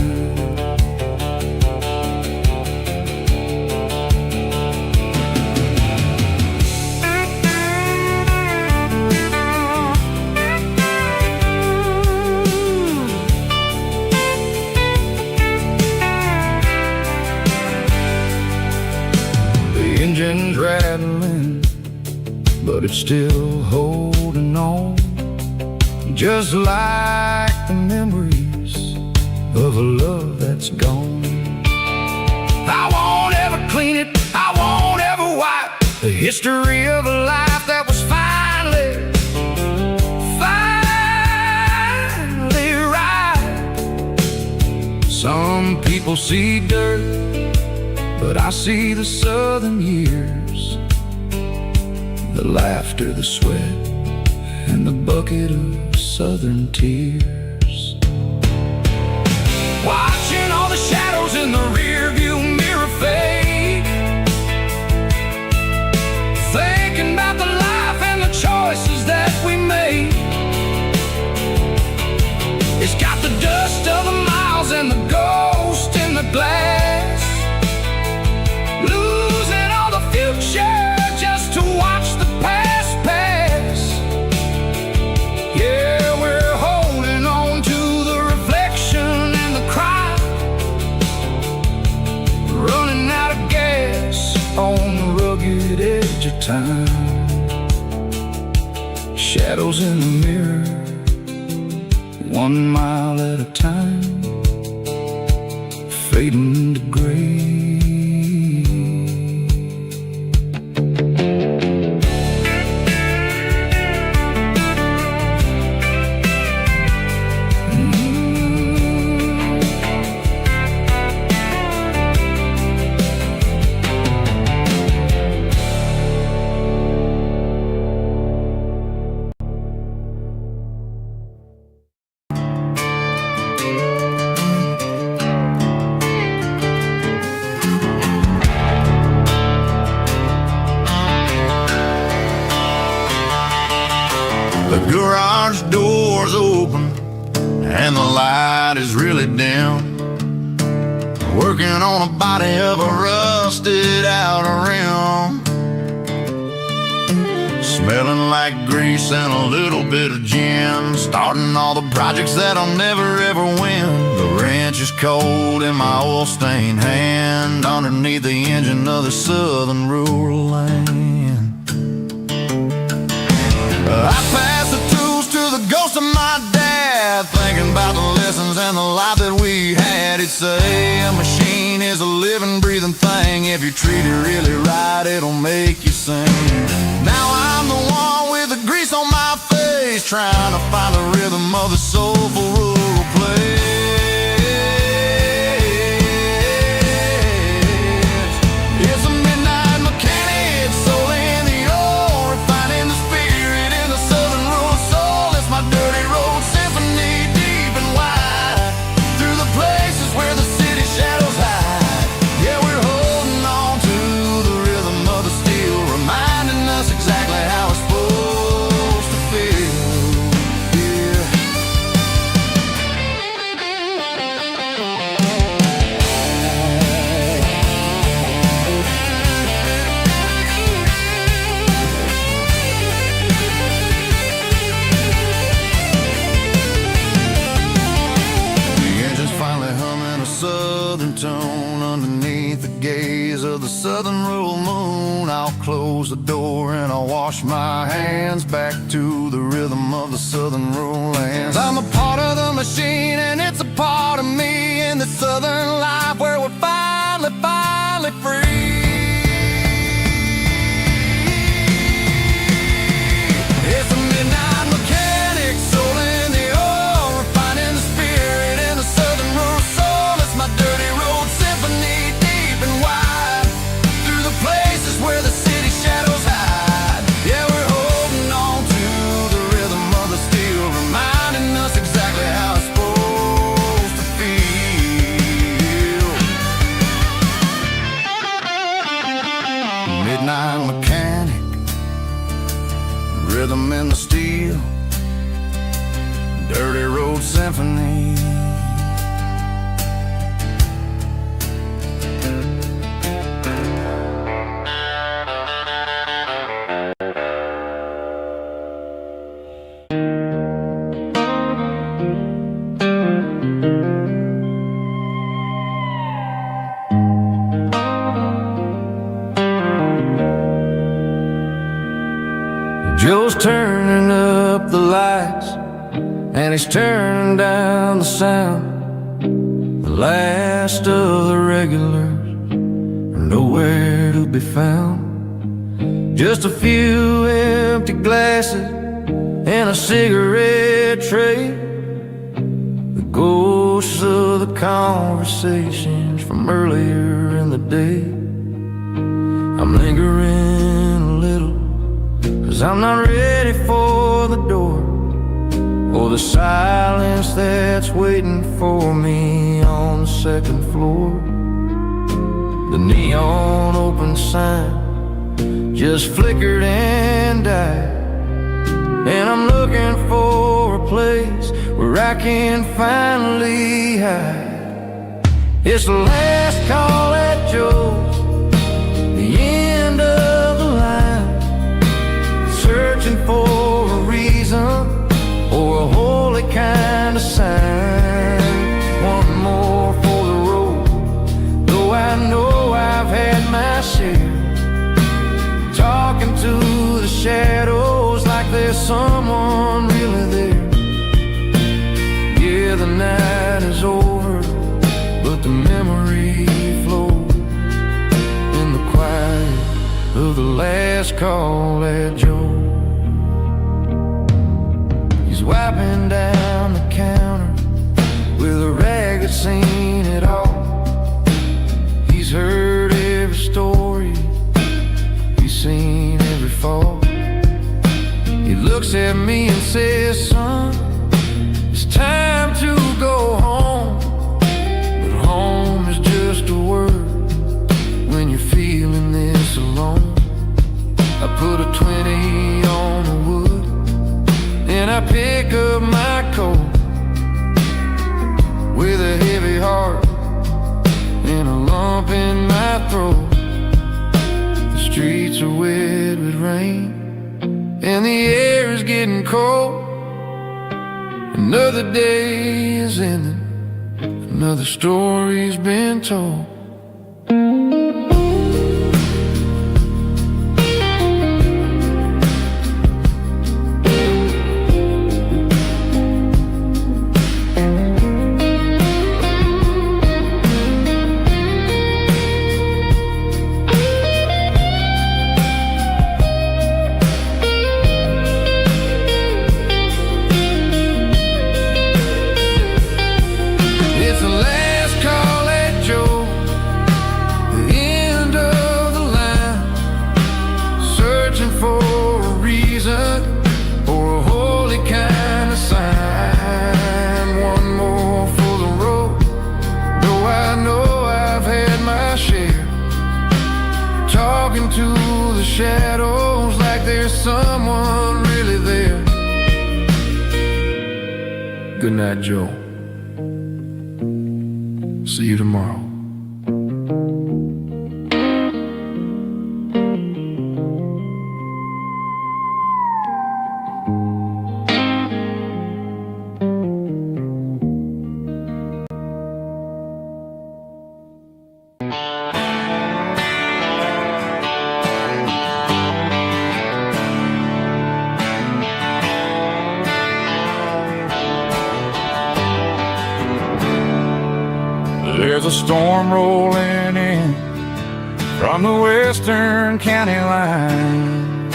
The engine's rattling, but it's still holding on, just like the memories of a love that's gone. I won't ever clean it, I won't ever wipe the history of a life that was finally right. Some people see dirt, but I see the southern years, the laughter, the sweat, and the bucket of southern tears. Watching all the shadows in the rear view mirror fade, thinking about the life and the choices that we made. It's got the dust of the miles and the ghost in the glass, losing all the future just to watch the past pass. Yeah, we're holding on to the reflection and the crowd, running out of gas on the rugged edge of time. Shadows in the mirror, 1 mile at a time, fading to gray. The garage door's open and the light is really dim, working on a body of a rusted out rim, smelling like grease and a little bit of gin, starting all the projects that I'll never ever win. The wrench is cold in my oil-stained hand, underneath the engine of the southern rural land. I pass the tools to the ghost of my dad, thinking about the lessons and the life that we had. He'd say a machine is a living, breathing thing. If you treat it really right, it'll make you sing. Now I'm the one with the grease on my face, trying to find the rhythm of the soulful rural place. It's a midnight mechanic, soul in the ore, refining the spirit in the southern rural soul. It's my dirty road symphony, deep and wide, through the places where the city shadows hide. Yeah, we're holding on to the rhythm of the steel, reminding us exactly how it's supposed to feel. Yeah. The engine's finally humming a southern tone underneath the gaze of the southern rural moon. I'll close the door and I'll wash my hands, back to the rhythm of the southern rural lands. I'm a part of the machine and it's a part of me, in the southern life where we're finally free. It's a midnight mechanic, soul in the ore, refining the spirit in the southern rural soul. It's my dirty road Joe's turning up the lights, and he's turning down the sound. The last of the regulars are nowhere to be found. Just a few empty glasses and a cigarette tray, the ghosts of the conversations from earlier in the day. I'm lingering a little, 'cause I'm not ready for the door, or the silence that's waiting for me on the second floor. The neon open sign just flickered and died, and I'm looking for a place where I can finally hide. It's the last call at Joe's, the end of the line, searching for a reason or a holy kind of sign. One more for the road, though I know I've had my share. Talking to the shadows like there's someone really there. Yeah, the night is over, but the memory flows in the quiet of the last call at Joe. He's wiping down the counter with a rag that's seen it all. He's heard every story, he's seen every fall. He looks at me and says, son, it's time to go home. But home is just a word when you're feeling this alone. I put a 20 on the wood, and I pick up my coat with a heavy heart and a lump in my throat. The streets are wet with rain, and the air is getting cold. Another day is ending, another story's been told. Shadows like there's someone really there. Good night, Joe. See you tomorrow. There's a storm rolling in from the western county line.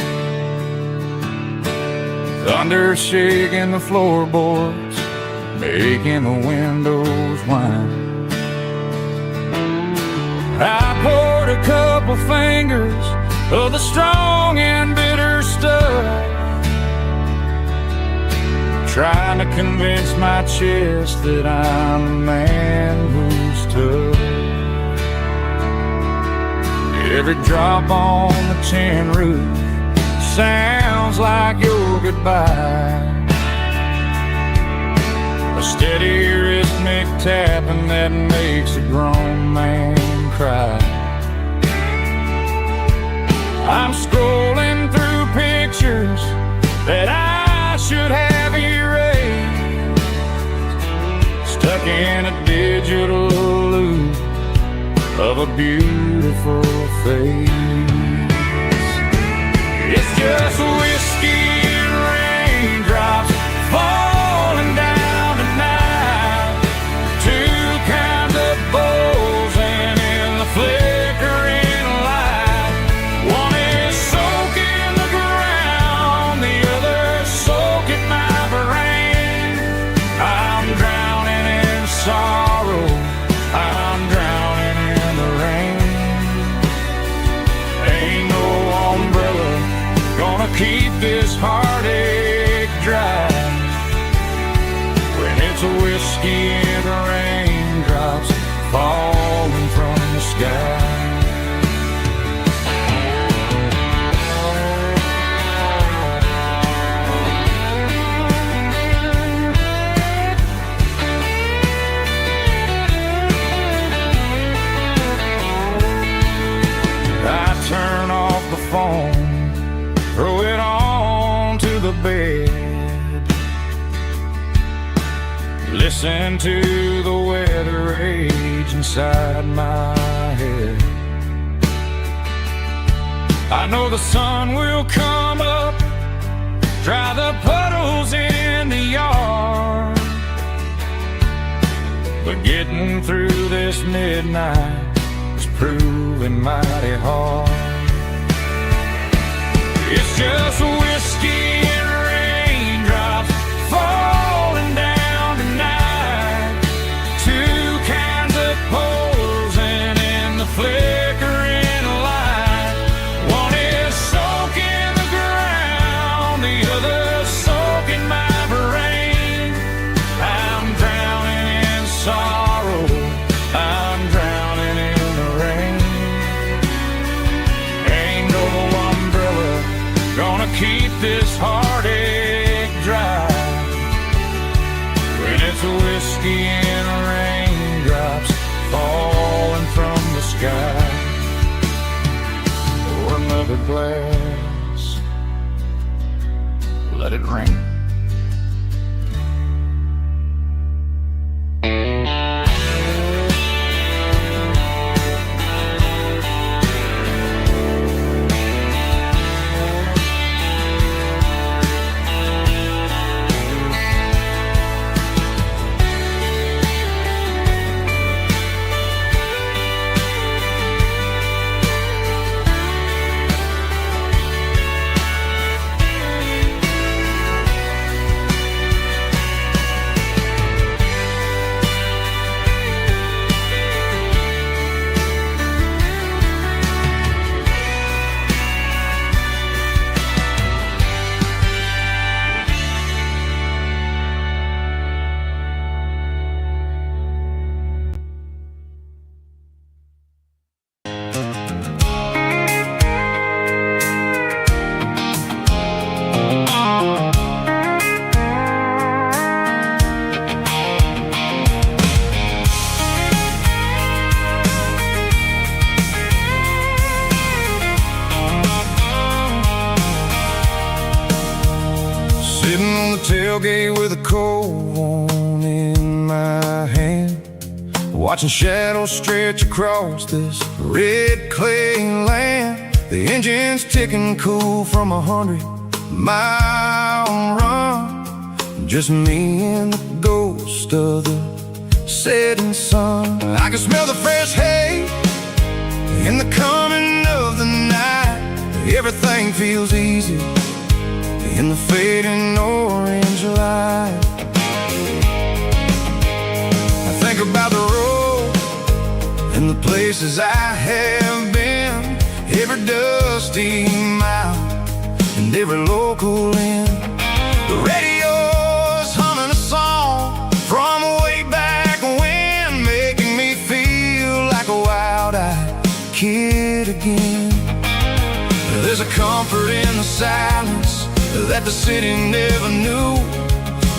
Thunder shaking the floorboards, making the windows whine. I poured a couple fingers of the strong and bitter stuff, trying to convince my chest that I'm a man who's tough. Every drop on the tin roof sounds like your goodbye, a steady rhythmic tapping that makes a grown man cry. I'm scrolling through pictures that I should have erased, stuck in a digital loop of a beautiful face. It's just whiskey listen to the weather rage inside my head. I know the sun will come up, dry the puddles in the yard, but getting through this midnight is proving mighty hard. It's just whiskey and raindrops falling down tonight, two cans of posing in the flickering light. One is soaking the ground, the other soaking my brain. I'm drowning in sorrow, I'm drowning in the rain. Ain't no umbrella gonna keep this heartache dry when it's whiskey and raindrops falling from the sky. Pour another glass, let it rain. Tailgate with a cold one in my hand, watching shadows stretch across this red clay land. The engine's ticking cool from 100-mile run, just me and the ghost of the setting sun. I can smell the fresh hay in the coming of the night. Everything feels easy in the fading orange light. I think about the road and the places I have been, every dusty mile and every local inn. The radio's humming a song from way back when, making me feel like a wild-eyed kid again. There's a comfort in the silence that the city never knew,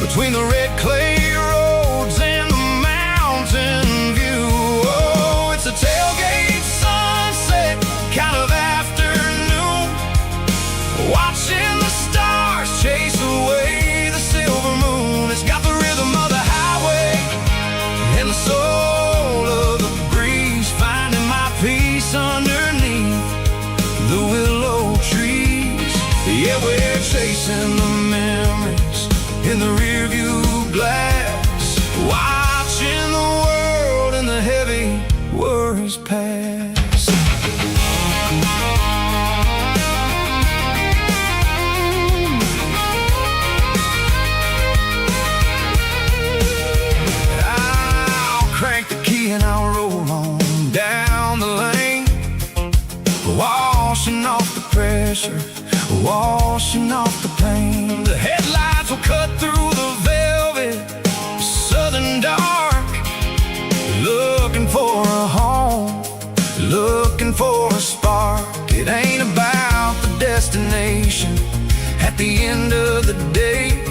between the red clay roads and the mountain view. Oh, it's a tailgate sunset kind of afternoon, watching the stars chase away the silver moon. It's got the rhythm of the highway and the soul of the breeze, finding my peace underneath the willow trees. Yeah, we're chasing the memories in the rearview glass, watching the world and the heavy worries pass. I'll crank the key and I'll roll on down the lane, washing off the pressure, washing off the pain. The headlights will cut through the velvet southern dark, looking for a home, looking for a spark. It ain't about the destination at the end of the day,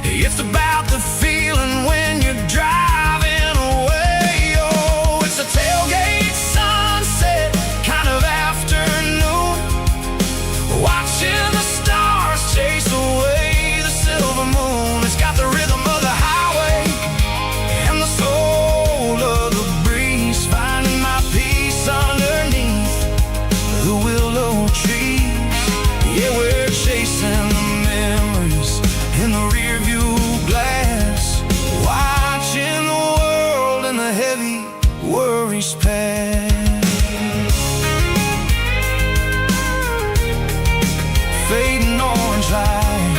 it's about the feeling when you're driving away. Oh, it's a tailgate sunset kind of afternoon, watching the stars chase away memories pass, fading orange light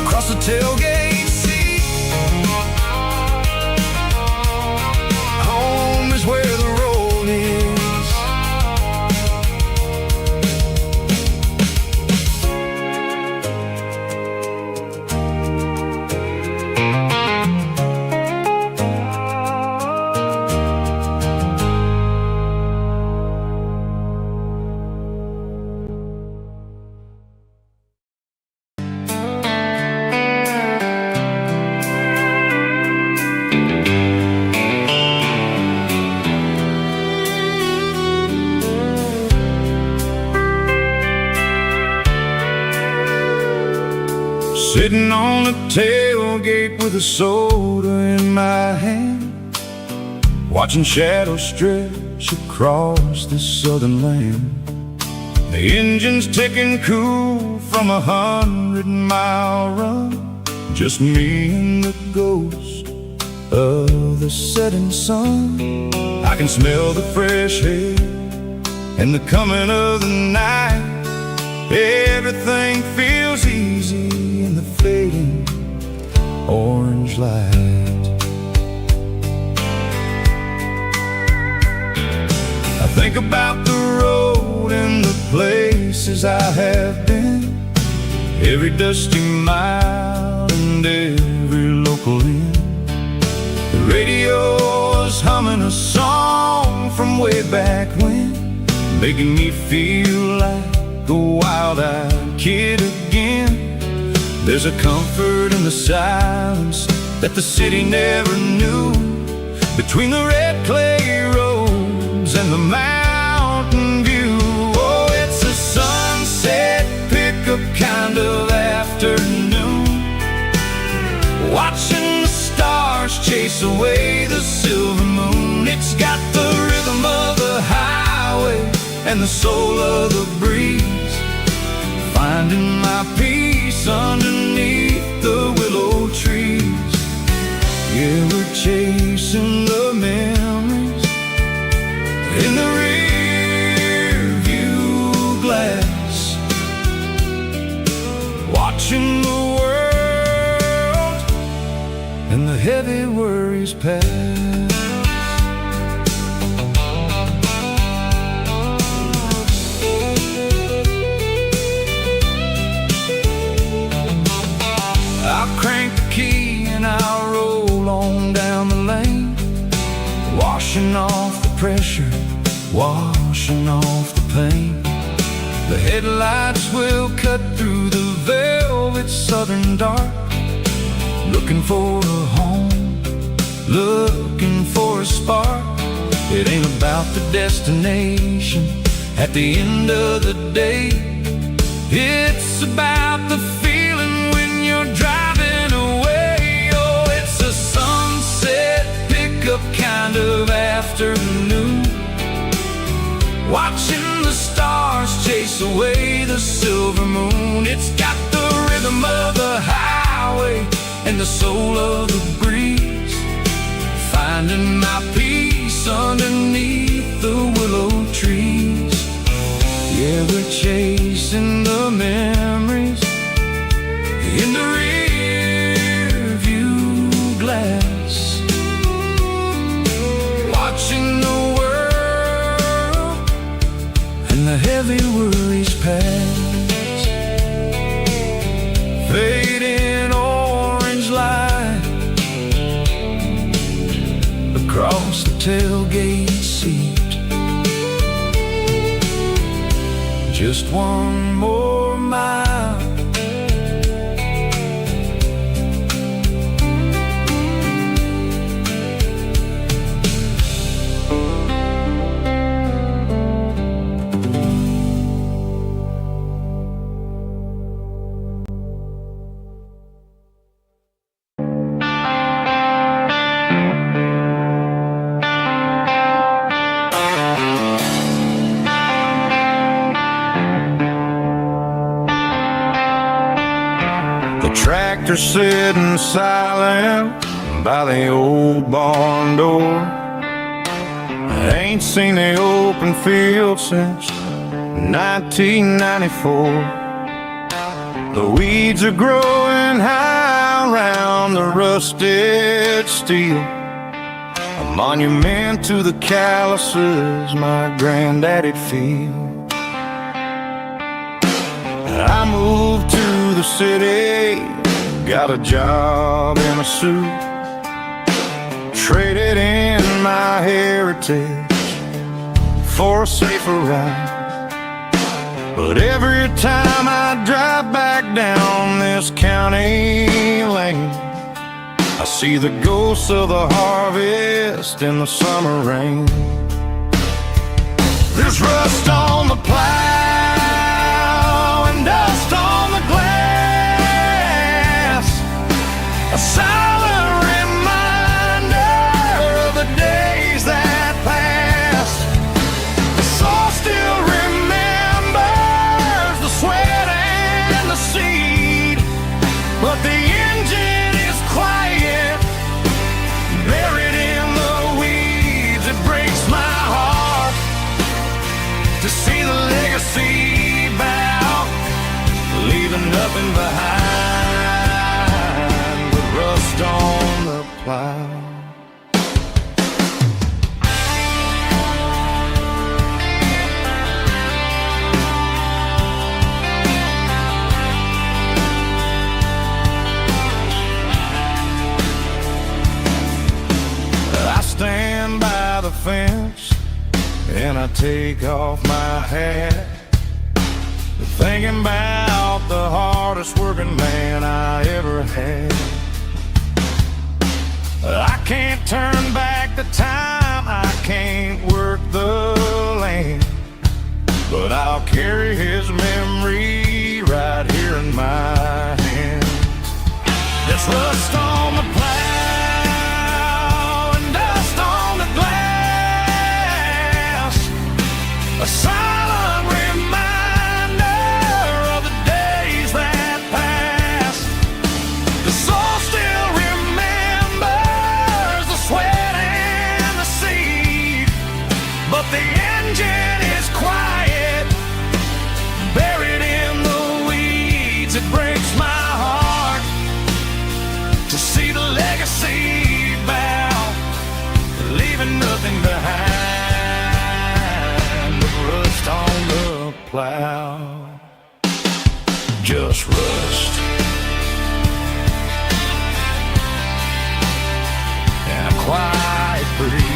across the tailgate seat. Home is where the road is. Sitting on the tailgate with a soda in my hand, watching shadows stretch across this southern land. The engine's ticking cool from 100-mile run, just me and the ghost of the setting sun. I can smell the fresh air and the coming of the night. Everything feels easy in the fading orange light. I think about the road and the places I have been, every dusty mile and every local inn. The radio is humming a song from way back when, making me feel like a wild-eyed kid again. There's a comfort in the silence that the city never knew, between the red clay roads and the mountain view. Oh, it's a sunset pickup kind of afternoon, watching the stars chase away the silver moon. It's got the rhythm of the highway and the soul of the breeze, finding my peace underneath the willow trees. Yeah, we're chasing the memories in the rear view glass, watching the world and the heavy worries pass. I'll crank the key and I'll roll on down the lane, washing off the pressure, washing off the pain. The headlights will cut through the velvet southern dark, looking for a home, looking for a spark. It ain't about the destination at the end of the day, it's about the feeling when you're driving away. Oh, it's a sunset pickup kind of afternoon, watching the stars chase away the silver moon. It's got the rhythm of the highway and the soul of the breeze, finding my peace underneath the willow trees. Yeah, we're chasing the memories in the rear view glass, watching the world and the heavy worries pass. Fading orange light across the tailgate seat, just one more mile. Tractor sitting silent by the old barn door. I ain't seen the open field since 1994. The weeds are growing high around the rusted steel, a monument to the calluses my granddaddy'd feel. I moved to the city, got a job in a suit, traded in my heritage for a safer ride. But every time I drive back down this county lane, I see the ghosts of the harvest in the summer rain. There's rust on the plow and dust on the glass, a silent reminder of the days that passed. The soul still remembers the sweat and the seed, but the engine is quiet, buried in the weeds. It breaks my heart to see the legacy bow, leaving nothing behind but rust on the plow. I stand by the fence and I take off my hat, thinking about the hardest working man I ever had. I can't turn back the time, I can't work the land, but I'll carry his memory right here in my hands. There's rust on the plow and dust on the glass, a silent reminder of the days that passed. The soul still remembers the sweat and the seed, but the engine is quiet, buried in the weeds. It breaks my heart to see the legacy bow, leaving nothing behind but rust on the plow. Just rust and a quiet breeze.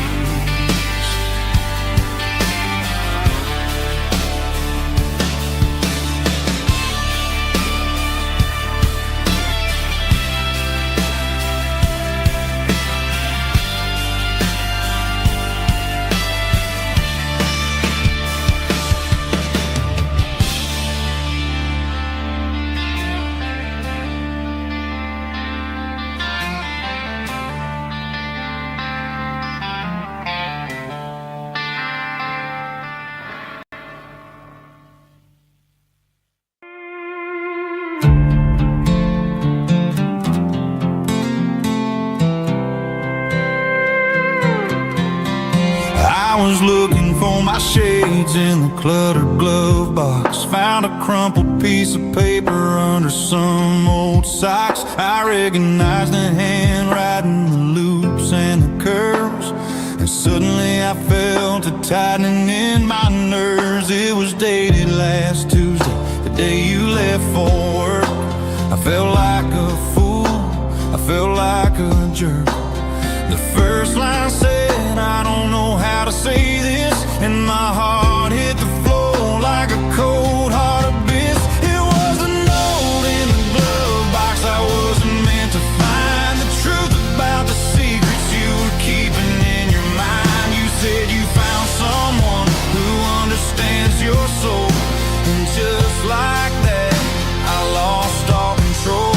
I was looking for my shades in the cluttered glove box, found a crumpled piece of paper under some old socks. I recognized the handwriting, the loops and the curves, and suddenly I felt a tightening in my nerves. It was dated last Tuesday, the day you left for work. I felt like a fool, I felt like a jerk. The first line said, I don't know how to say this, and my heart hit the floor like a cold hard abyss. It was a note in the glove box I wasn't meant to find, the truth about the secrets you were keeping in your mind. You said you found someone who understands your soul, and just like that I lost all control.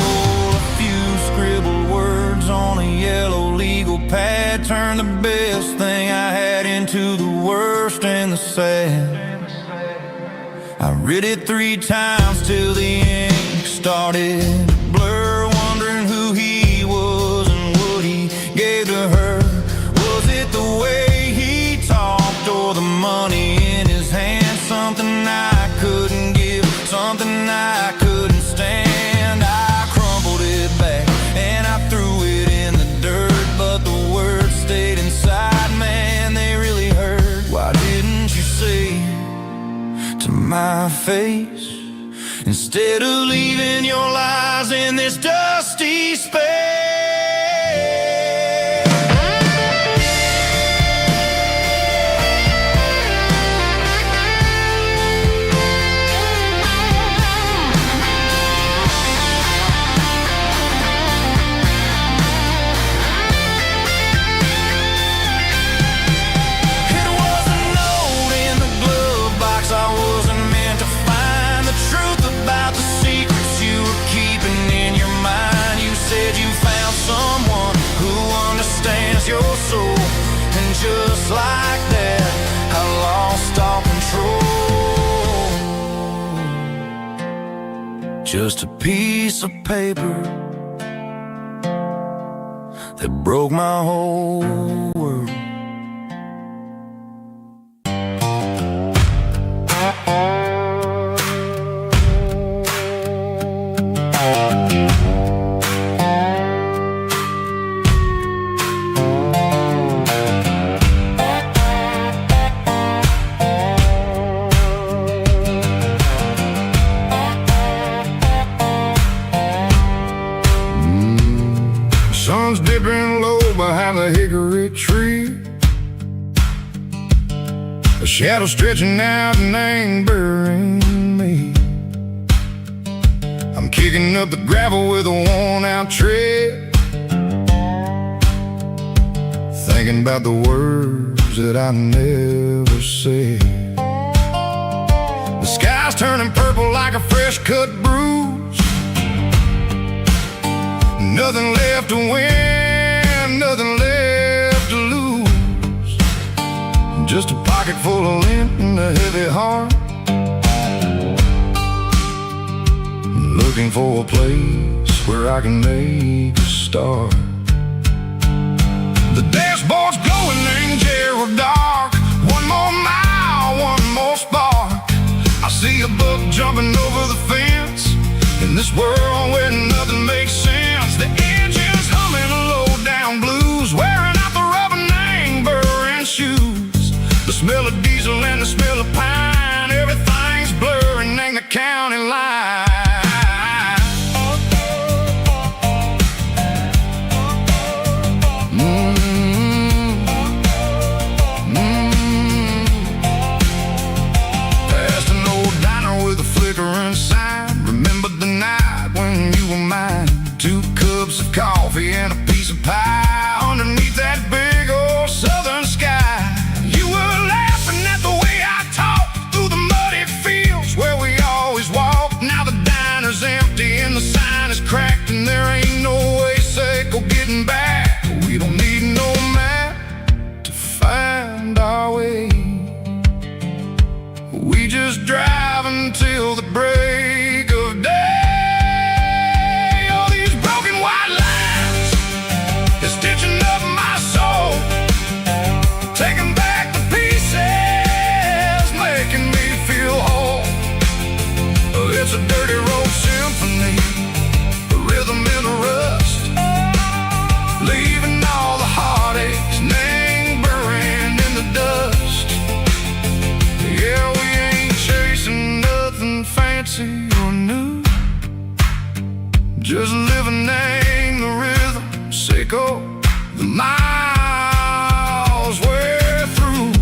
A few scribbled words on a yellow legal pad turned the best thing I had into the worst and the sad. I read it 3 times till the ink started to blur, wondering who he was and what he my face, instead of leaving your lies in this dusty space. Your soul, and just like that, I lost all control. Just a piece of paper that broke my whole world. Sun's dipping low behind the hickory tree, a shadow stretching out and angering me. I'm kicking up the gravel with a worn-out tread, thinking about the words that I never said. The sky's turning purple like a fresh-cut bruise. Nothing left to win, nothing left to lose. Just a pocket full of lint and a heavy heart, looking for a place where I can make a start. The dashboard's glowing angel dark. One more mile, one more spark. I see a buck jumping over the fence in this world where nothing makes sense. The engine's humming low-down blues, wearing out the rubber name burring shoes. The smell of diesel and the smell of pine, everything's blurring in the county line. Past an old diner with a flickering sign. Remember the night when you were mine. 2 cups of coffee and a piece of pie underneath that big old southern sky. You were laughing at the way I talked through the muddy fields where we always walked. Now the diner's empty and the sign is cracked, and there ain't no way safe or getting back. We don't need no map to find our way. We just drive until the break of day. Stitching up my soul, taking back the pieces, making me feel whole. It's a dirty road symphony, a rhythm in a rust, leaving all the heartaches, name burning in the dust. Yeah, we ain't chasing nothing fancy or new, just living in the rhythm. Sicko, the miles we're through.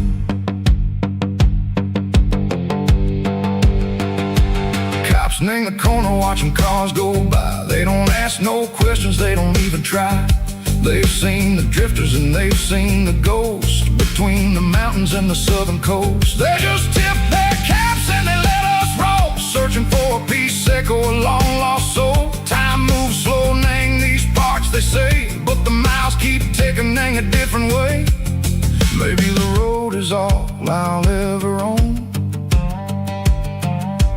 Cops in the corner watching cars go by. They don't ask no questions, they don't even try. They've seen the drifters and they've seen the ghosts between the mountains and the southern coast. They just tip their caps and they let us roll, searching for a piece, Sicko, a long lost soul. Time moves slow, nang these parts, they say, but the miles keep ticking in a different way. Maybe the road is all I'll ever own,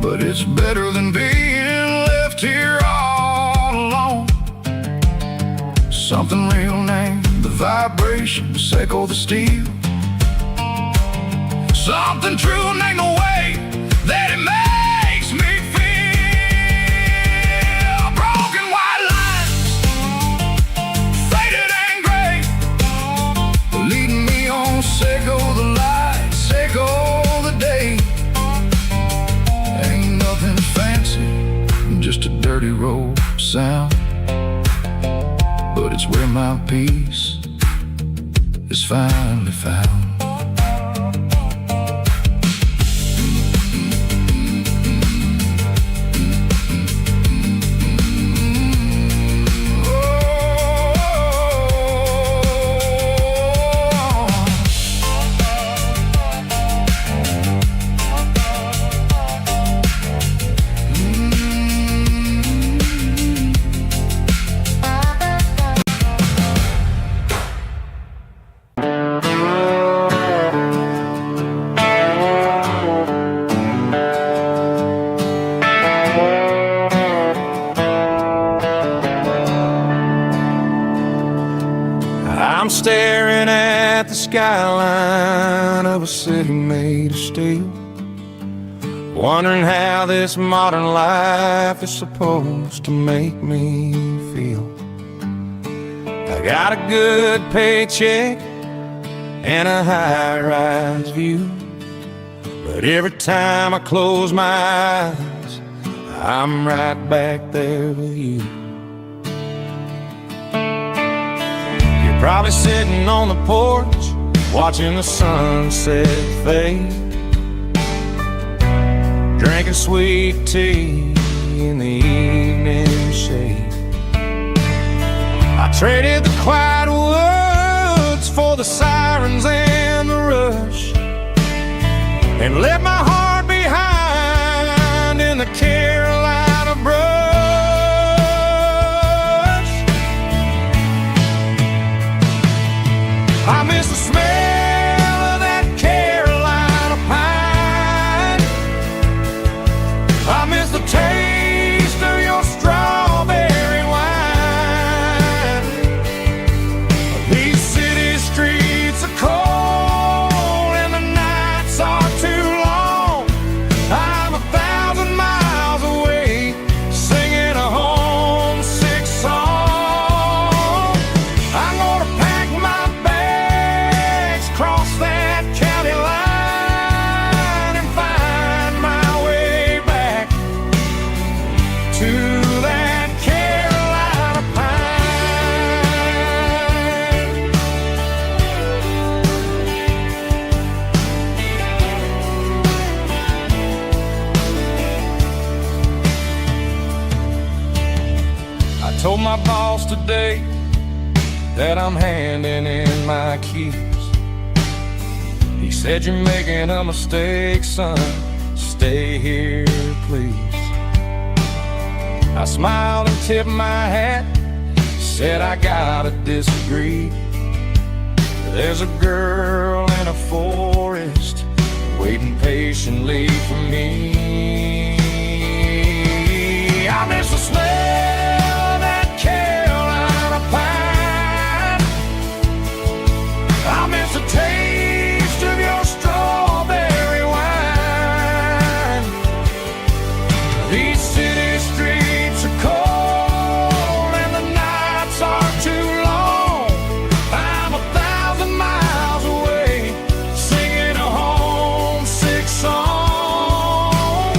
but it's better than being left here all alone. Something real named the vibration, Sicko the steel. Something true named the way that it makes me feel. Broken white lines, faded and gray, leading me on, Sicko the light, Sicko the day. dirty road sound, but it's where my peace is finally found. I'm staring at the skyline of a city made of steel, wondering how this modern life is supposed to make me feel. I got a good paycheck and a high-rise view, but every time I close my eyes, I'm right back there with you. Probably sitting on the porch, watching the sunset fade, drinking sweet tea in the evening shade. I traded the quiet woods for the sirens and the rush, and left my heart behind in the Carolina brush. I miss the smell of that Carolina pine. I miss the taste of your strawberry wine. These city streets are cold and the nights are too long. I'm 1,000 miles away, singing a homesick song. I'm gonna pack my cross that county line and find my way back to that Carolina pine. I told my boss today that I'm handing in my keys. He said, "You're making a mistake, son. Stay here, please." I smiled and tipped my hat, said, "I gotta disagree. There's a girl in a forest waiting patiently for me. I miss the smell of that Carolina pine. I miss the taste of your strawberry wine. These city streets are cold and the nights are too long. I'm 1,000 miles away, singing a homesick song.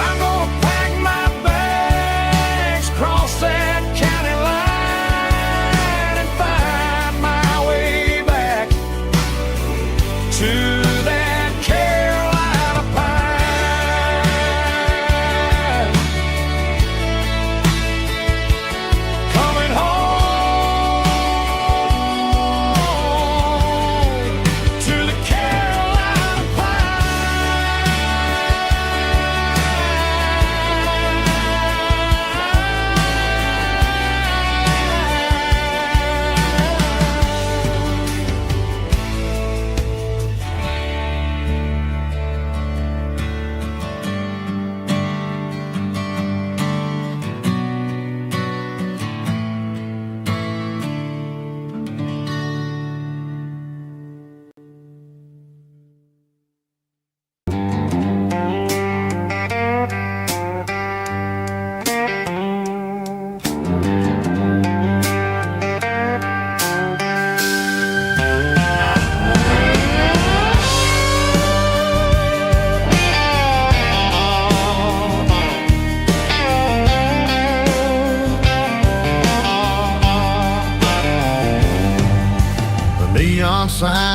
I'm gonna pack my bags, cross that county line, and find my way back to that Carolina pine. Coming home to the Carolina pine.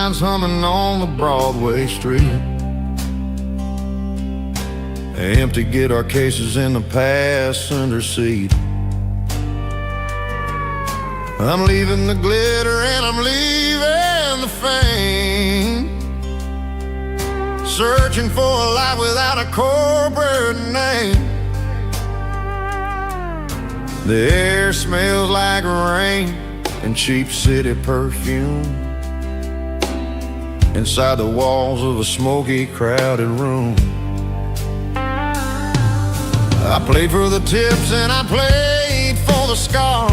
lines humming on the Broadway street. Empty guitar cases in the passenger seat. I'm leaving the glitter and I'm leaving the fame, searching for a life without a corporate name. The air smells like rain and cheap city perfume inside the walls of a smoky, crowded room. I played for the tips and I played for the scar,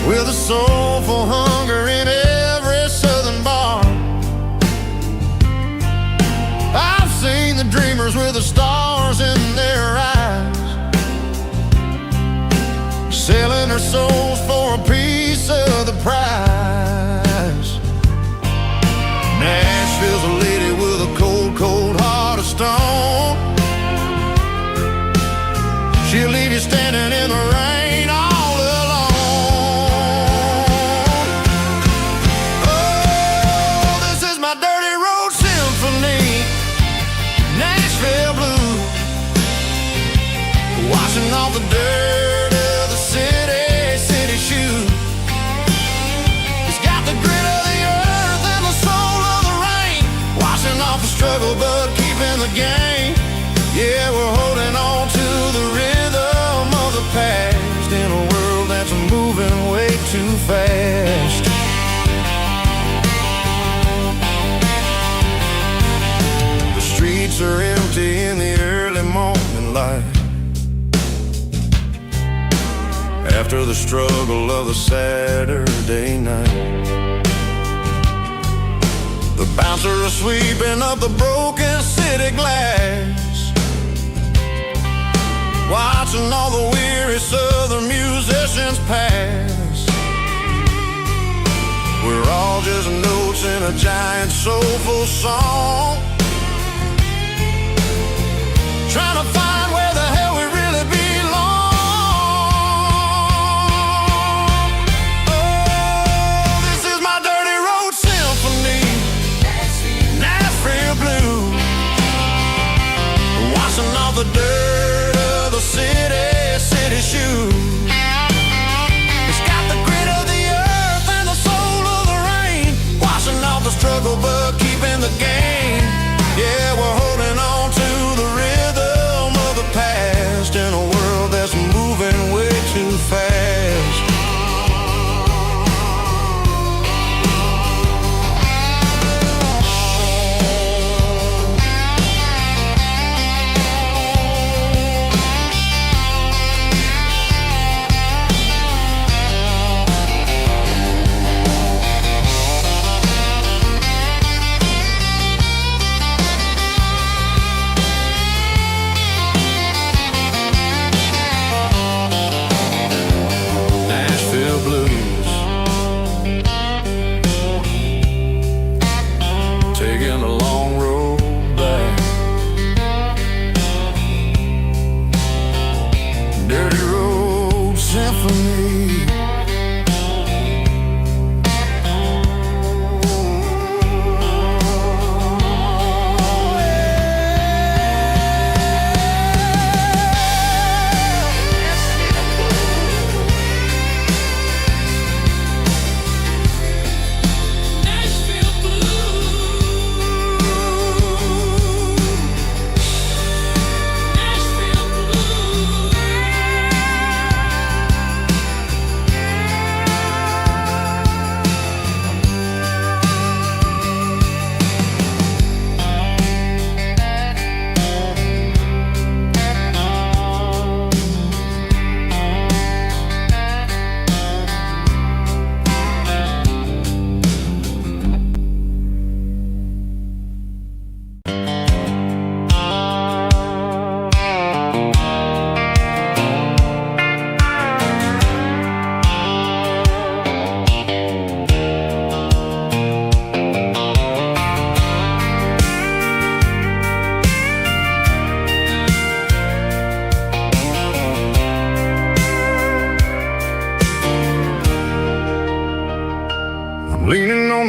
with a soulful hunger in every southern bar. I've seen the dreamers with the stars in their eyes, selling their souls for a piece of the prize. Nashville's a lady with a cold, cold heart of stone. She'll leave you standing in the rain all alone. Oh, this is my dirty road symphony, Nashville blues, washing off the dirt of the city shoes. It's got the grit of the earth and the soul of the rain, washing off the struggle but keeping the game. Yeah, we're holding on to the rhythm of the past in a world that's moving way too fast. The streets are empty in the early morning light, after the struggle of the Saturday night. The bouncer is sweeping up the broken city glass, watching all the weary southern musicians pass. We're all just notes in a giant soulful song, trying to find where the hell we really belong. Oh, this is my dirty road symphony, Nashville blues, washing off the dirt of the city shoes. It's got the grit of the earth and the soul of the rain, washing off the struggle but keeping the game.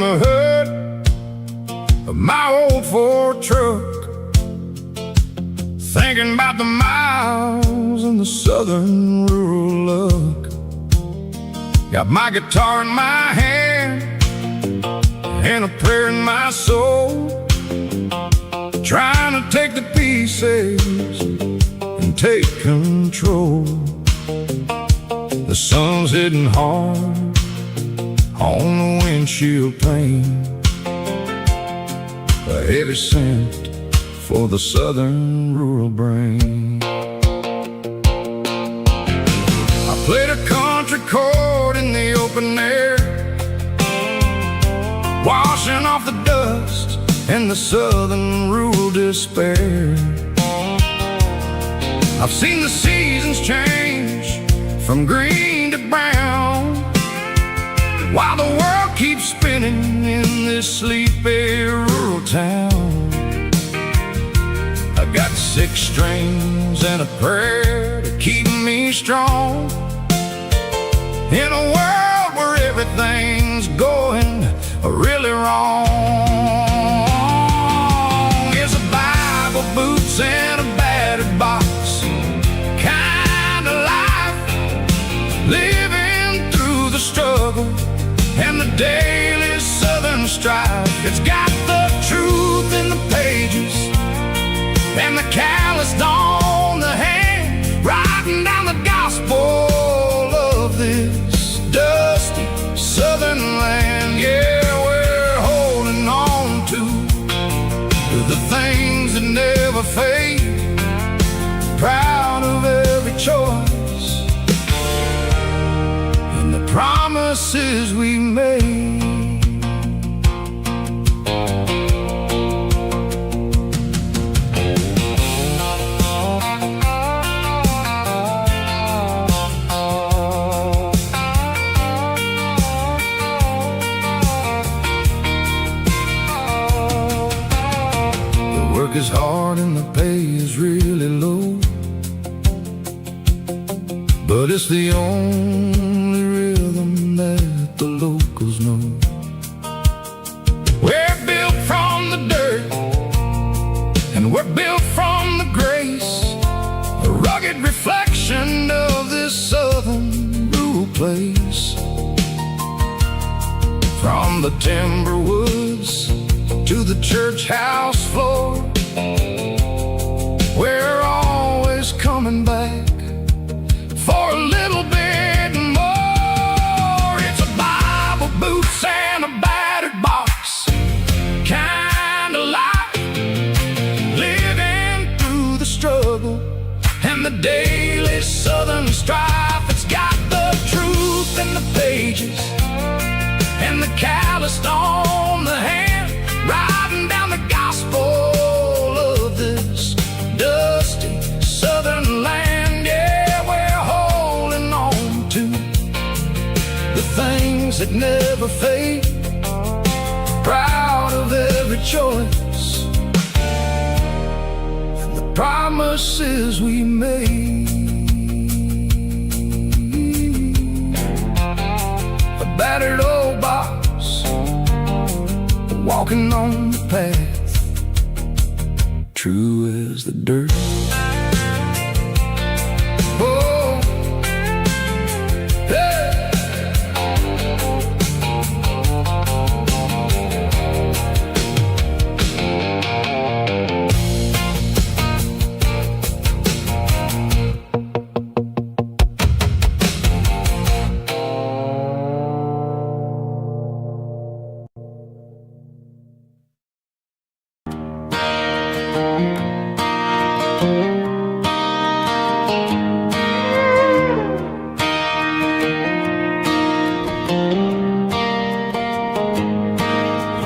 the hood of my old Ford truck, thinking about the miles and the southern rural look. Got my guitar in my hand and a prayer in my soul, trying to take the pieces and take control. The sun's hitting hard on the windshield pane, a heavy scent for the southern rural brain. I played a country chord in the open air, washing off the dust and the southern rural despair. I've seen the seasons change from green to brown, while the world keeps spinning in this sleepy rural town. I got 6 strings and a prayer to keep me strong, in a world where everything's going really wrong. It's a Bible, boots, and a battered box kind of life, living through the struggle and the daily southern strife. It's got the truth in the pages and the calloused on the hand, writing down the gospel of this dusty southern land. Yeah, we're holding on to the things that never fade, proud of every choice and the promises we made. Work is hard and the pay is really low, but it's the only rhythm that the locals know. We're built from the dirt and we're built from the grace, a rugged reflection of this southern rural place. From the timber woods to the church house floor, we're always coming back for a little bit more. It's a Bible, boots, and a battered box kind of life, living through the struggle and the daily southern strife. It's got the truth in the pages and the calloused on the hand, writing down the gospel of this dusty southern land. Yeah, we're holding on to the things that never fade, proud of every choice and the promises we made. A battered old box, walking on the path, true as the dirt. Oh, hey.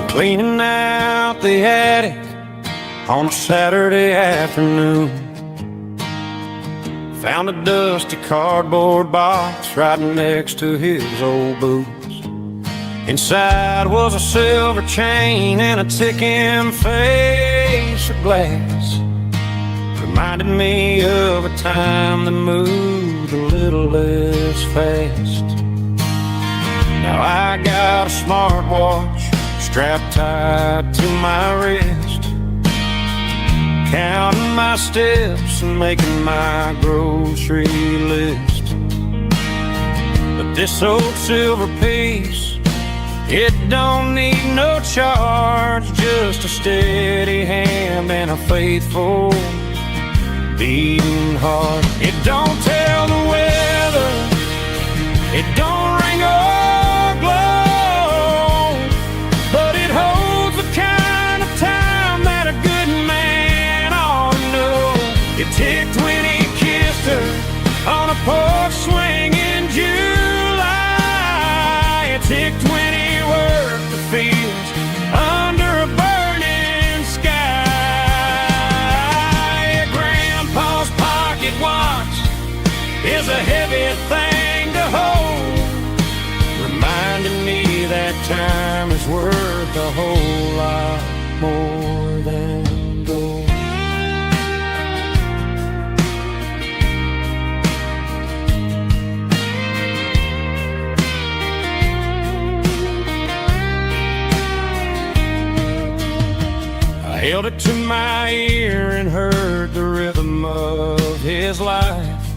Cleaning out the attic on a Saturday afternoon, found a dusty cardboard box right next to his old boots. Inside was a silver chain and a ticking face of glass, reminded me of a time that moved a little less fast. Now I got a smartwatch strapped tight to my wrist, counting my steps and making my grocery list. But this old silver piece, it don't need no charge, just a steady hand and a faithful beating heart. It don't tell the weather, it don't ring or glow, but it holds the kind of time that a good man ought to know. It ticked when he kissed her on a porch swing in July. It ticked when he worked the fields under a burning sky. Grandpa's pocket watch is a heavy thing to hold, reminding me that time is worth a whole lot more than gold. I held it to my ear and heard the rhythm of his life,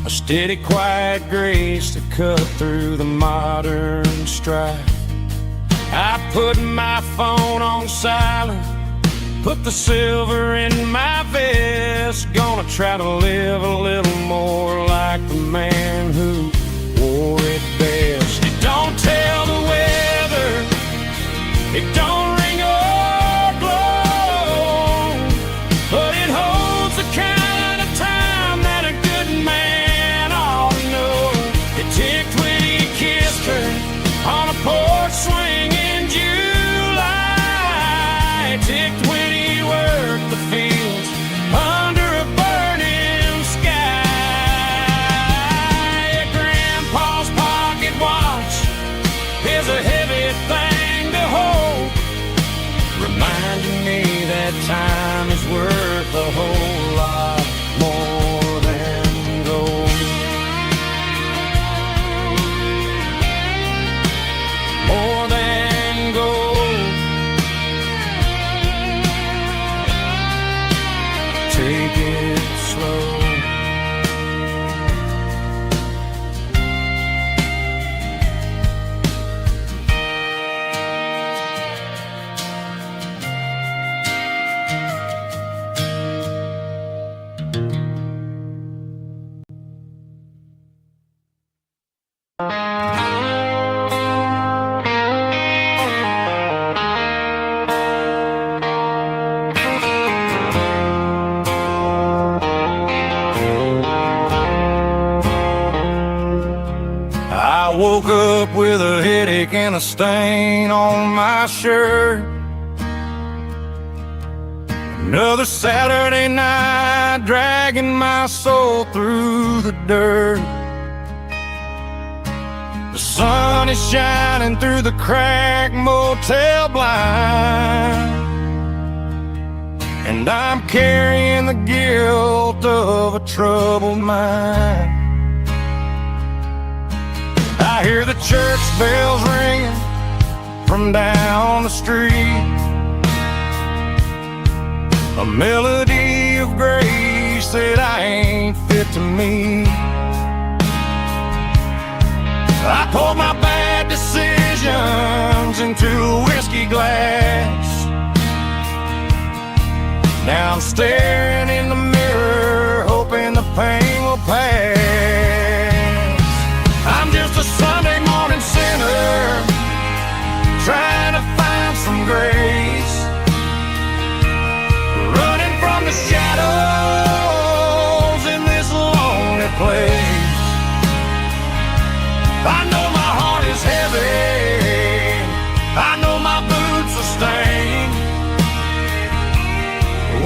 a steady, quiet grace that cut through the modern strife. I put my phone on silent, put the silver in my vest, gonna try to live a little more like the man who wore it best. It don't tell the weather, it don't ring or glow, but it holds the kind of time that a good man ought to know. It ticked when he kissed her on a porch swing in July. It ticked when he worked the fields under a burning sky. Grandpa's pocket watch is a heavy thing to hold, reminding me that time is worth a whole lot more than gold. More than gold. Take it slow. I woke up with a headache and a stain on my shirt. Another Saturday night dragging my soul through the dirt. The sun is shining through the cracked motel blind, and I'm carrying the guilt of a troubled mind. I hear the church bells ringing from down the street, a melody of grace that I ain't fit to meet. I poured my bad decisions into a whiskey glass. Now I'm staring in the mirror, hoping the pain will pass. I'm just a Sunday morning sinner, trying to find some grace, running from the shadows in this lonely place. I know my heart is heavy, I know my boots are stained,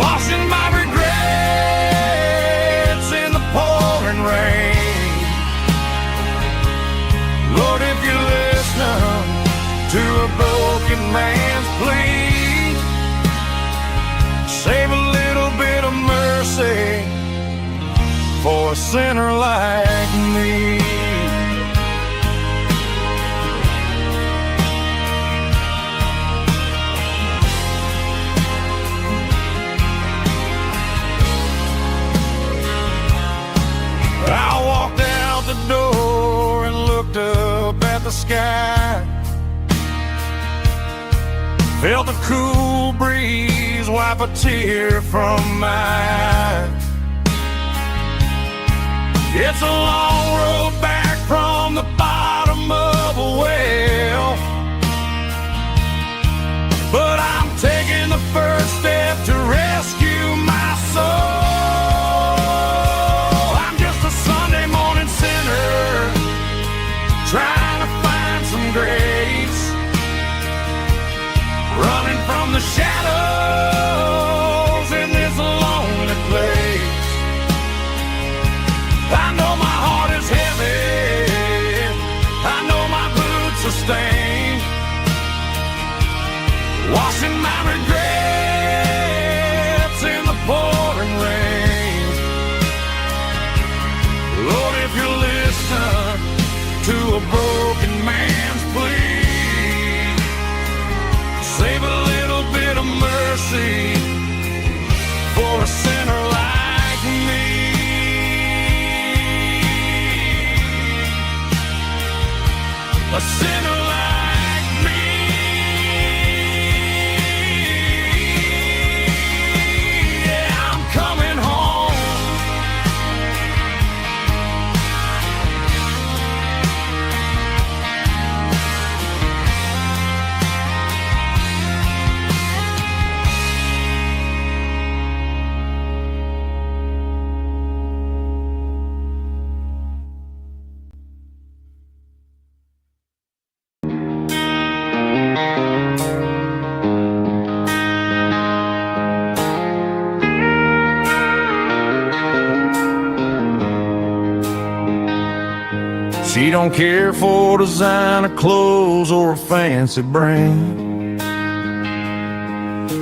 washing my regrets in the pouring rain. Lord, if you're listening to a broken man's plea, save a little bit of mercy for a sinner like me. sky. Felt the cool breeze wipe a tear from my eye. It's a long road back from the bottom of a well, but I'm taking the first step to rescue my soul. I'm just a Sunday morning sinner trying to find some grace, running from the shadows in this lonely place. I know my heart is heavy, I know my boots are stained, washing my regrets in the pouring rain. Lord, if you listen to a broken man's plea, save a little bit of mercy for a sinner like me. A sinner like me. Yeah, I'm coming home. She don't care for designer clothes or a fancy brand.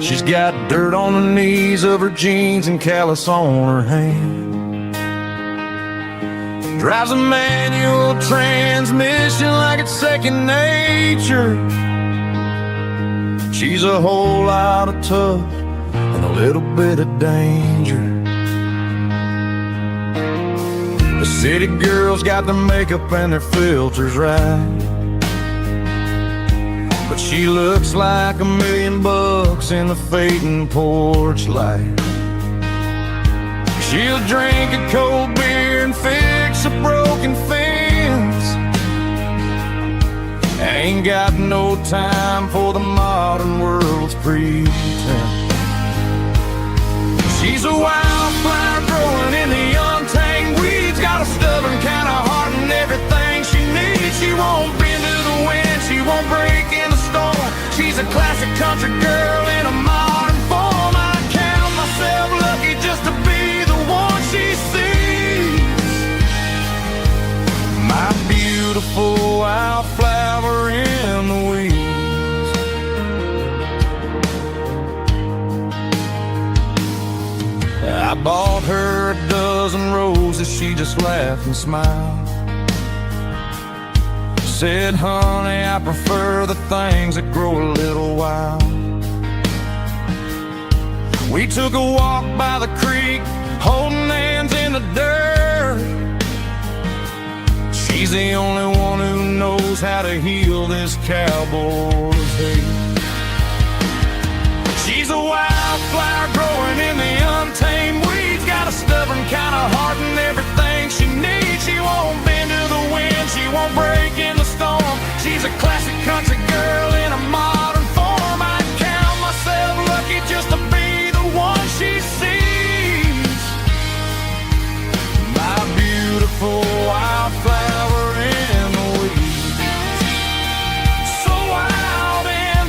She's got dirt on the knees of her jeans and callus on her hand. Drives a manual transmission like it's second nature. She's a whole lot of tough and a little bit of danger. The city girls got their makeup and their filters right, but she looks like $1 million in the fading porch light. She'll drink a cold beer and fix a broken fence. Ain't got no time for the modern world's pretense. She's a wildflower growing in the untamed weeds, got a stubborn kind of heart and everything she needs. She won't bend to the wind, she won't break in the storm. She's a classic country girl in a modern form. I count myself lucky just to be the one she sees. My beautiful wildflower in the weeds. I bought her a dozen roses, she just laughed and smiled. Said, honey, I prefer the things that grow a little wild. We took a walk by the creek, holding hands in the dirt. She's the only one who knows how to heal this cowboy's hate. She's a wildflower growing in the untamed weeds, got a stubborn kind of heart and everything she needs. She won't bend to the wind, she won't break in the storm. She's a classic country girl in a modern form. I count myself lucky just to be the one she sees. My beautiful wildflower in the weeds, so wild and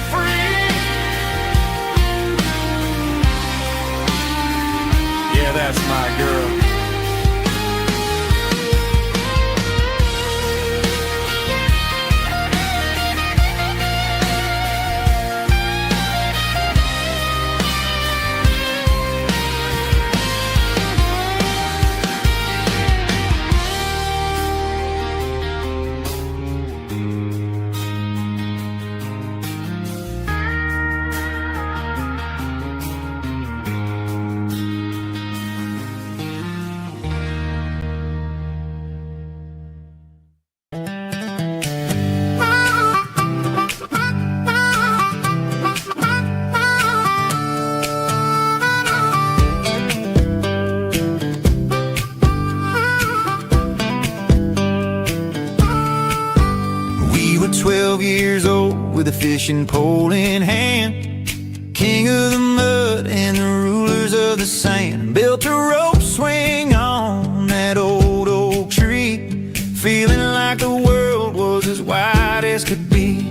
fishing pole in hand, king of the mud and the rulers of the sand. Built a rope swing on that old oak tree, feeling like the world was as wide as could be.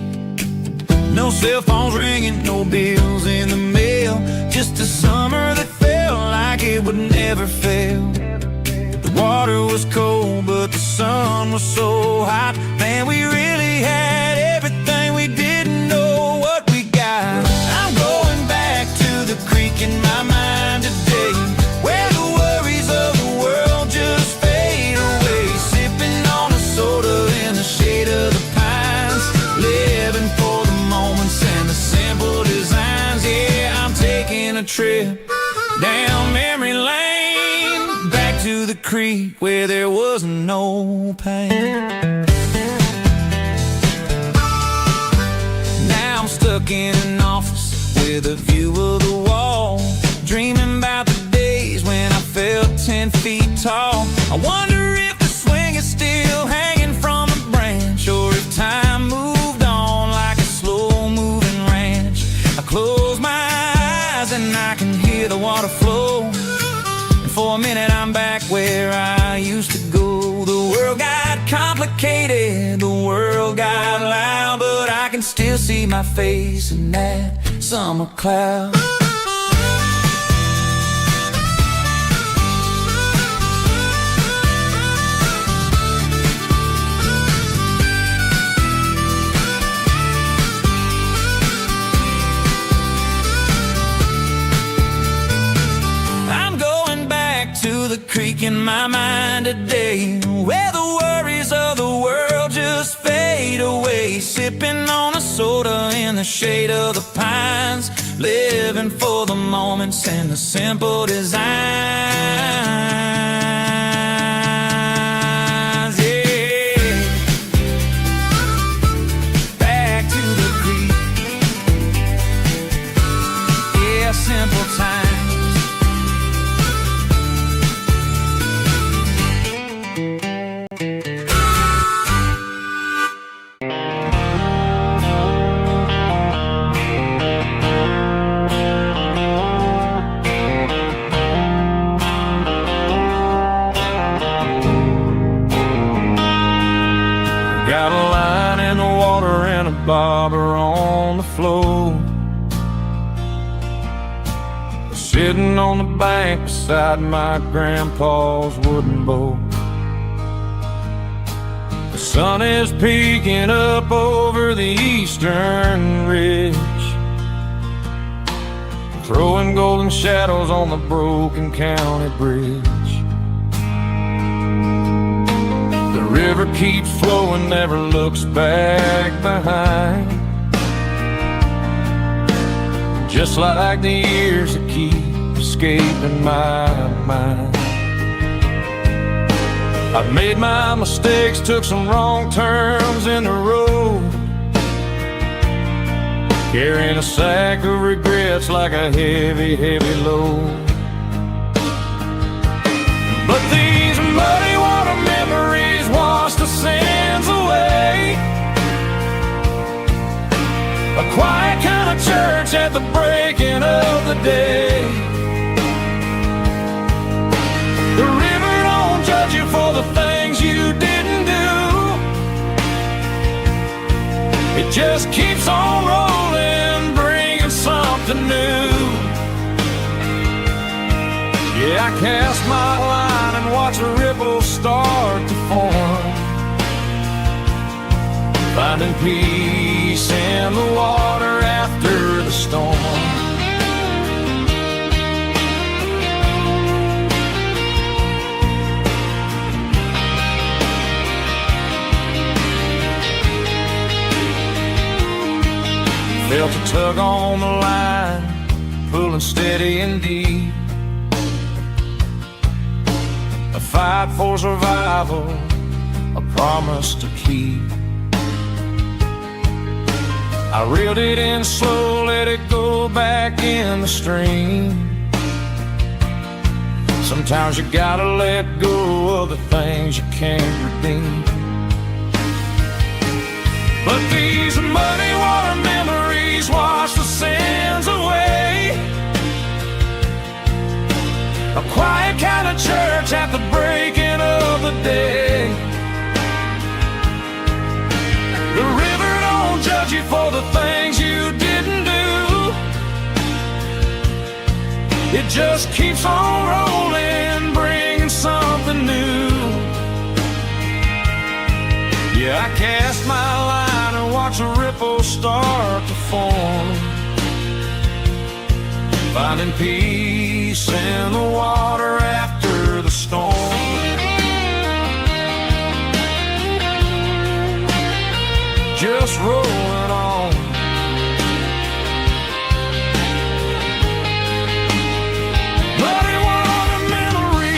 No cell phones ringing, no bills in the mail, just a summer that felt like it would never fail. The water was cold, but the sun was so hot. Man, we really had everything, we didn't know what we got. I'm going back to the creek in my mind today, where the worries of the world just fade away. Sipping on a soda in the shade of the pines, living for the moments and the simple designs. Yeah, I'm taking a trip down memory lane, back to the creek where there was no pain. Now I'm stuck in an office with a view of the wall, dreaming about the days when I felt 10 feet tall. I wonder if the swing is still hanging from a branch, or if time moved on like a slow-moving ranch. I close my eyes and I can hear the water flow, and for a minute I'm back where I used to go. The world got complicated, the world got loud, but I can still see my face in that summer cloud. To the creek in my mind today, where the worries of the world just fade away. Sipping on a soda in the shade of the pines, living for the moments and the simple designs. Yeah, back to the creek. Yeah, simple times. Got a line in the water and a bobber on the floor, sitting on the bank beside my grandpa's wooden boat. The sun is peeking up over the eastern ridge, throwing golden shadows on the broken county bridge. The river keeps flowing, never looks back behind, just like the years that keep escaping my mind. I've made my mistakes, took some wrong turns in the road, carrying a sack of regrets like a heavy, heavy load. But these muddy water memories wash the sins away. A quiet kind of church at the breaking of the day. The river don't judge you for the things you didn't do. It just keeps on rolling, bringing something new. Yeah, I cast my line and watch a ripple start to form, finding peace in the water after the storm. Felt a tug on the line, pulling steady and deep. A fight for survival, a promise to keep. I reeled it in slow, let it go back in the stream. Sometimes you gotta let go of the things you can't redeem. But these muddy water memories just keeps on rolling, bringing something new. Yeah, I cast my line and watch a ripple start to form, finding peace in the water after the storm. Just rolling on. But it was a memory.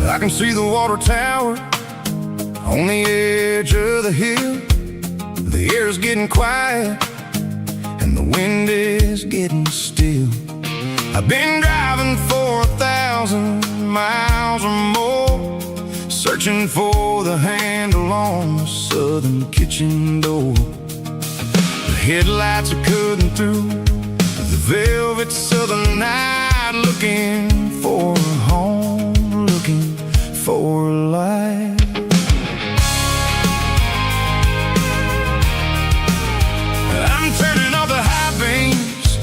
I can see the water tower on the edge of the hill. The air's getting quiet and the wind is getting still. I've been driving for 1,000 miles or more, searching for the handle on the southern kitchen door. The headlights are cutting through the velvet southern night, looking for a home, looking for life. I'm turning off the high beams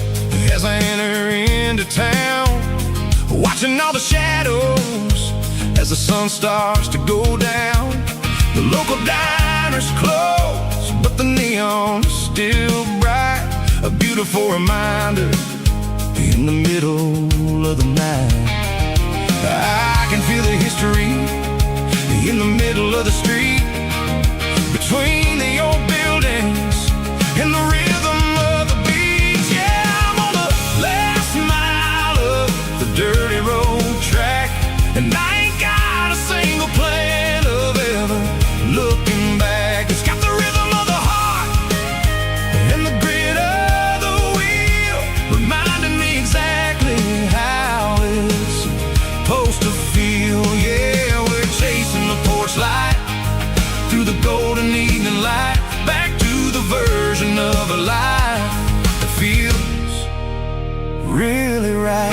as I enter into town, watching all the shadows as the sun starts to go down. The local diner's closed, but the neon's still bright, a beautiful reminder in the middle of the night. I can feel the history in the middle of the street, between the old buildings and the rhythm of the beats. Yeah, I'm on the last mile of the dirty road track, and I ain't got a single plan of ever looking back. It's got the rhythm of the heart and the grit of the wheel, reminding me exactly how it's supposed to feel. Yeah, we're chasing the porch light through the golden evening light, back to the version of a life that feels really right.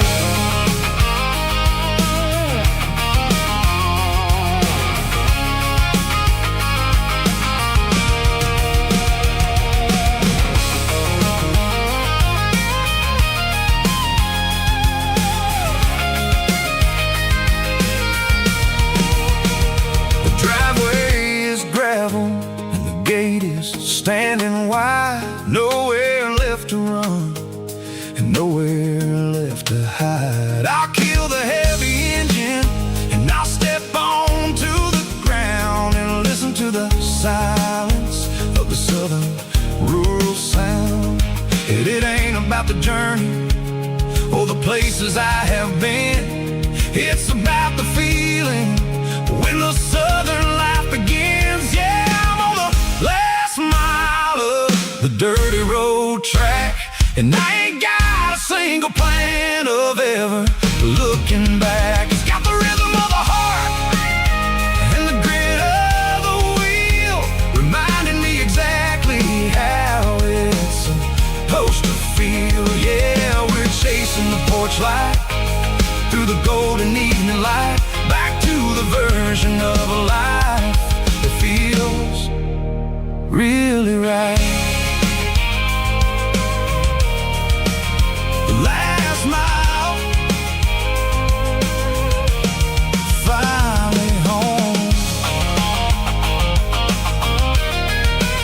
Standing wide, nowhere left to run and nowhere left to hide. I'll kill the heavy engine and I'll step onto the ground and listen to the silence of the southern rural sound. And it ain't about the journey or the places I have been, it's about the feeling when the southern life begins. Yeah, I'm on the last mile of the dirty road track, and I ain't got a single plan of ever looking back. It's got the rhythm of the heart and the grit of the wheel, reminding me exactly how it's supposed to feel. Yeah, we're chasing the porch light through the golden evening light, back to the version of a life that feels really right. The last mile, finally home.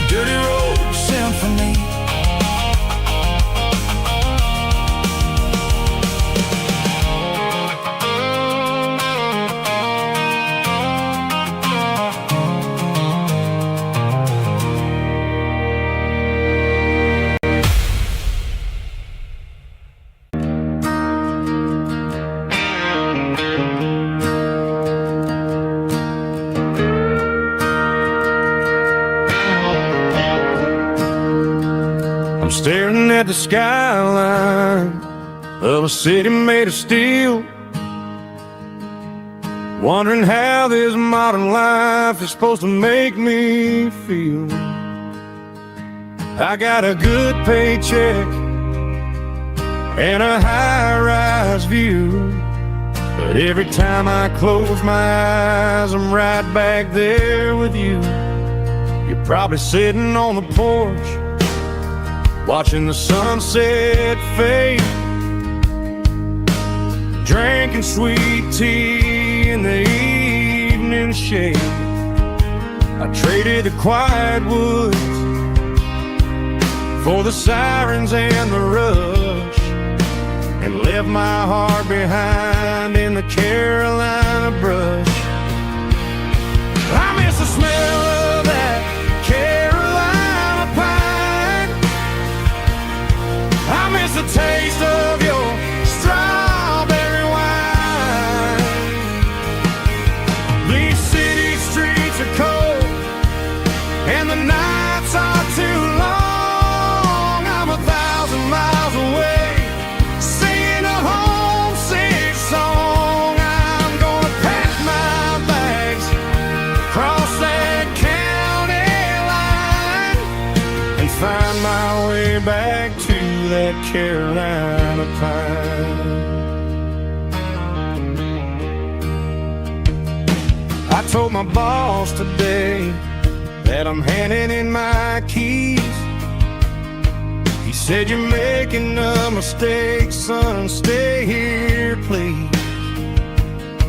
Dirty road symphony. at the skyline of a city made of steel, wondering how this modern life is supposed to make me feel. I got a good paycheck and a high-rise view, but every time I close my eyes, I'm right back there with you. You're probably sitting on the porch, watching the sunset fade, drinking sweet tea in the evening shade. I traded the quiet woods for the sirens and the rush, and left my heart behind in the Carolina brush. I miss the smell of that Carolina pine. I miss the taste of your strawberry wine. These city streets are cold and the nights are too long. I'm 1,000 miles away, singing a homesick song. I'm gonna pack my bags, cross that county line, and find my way back to that Carolina pine. I told my boss today that I'm handing in my keys. He said, "You're making a mistake, son, stay here, please."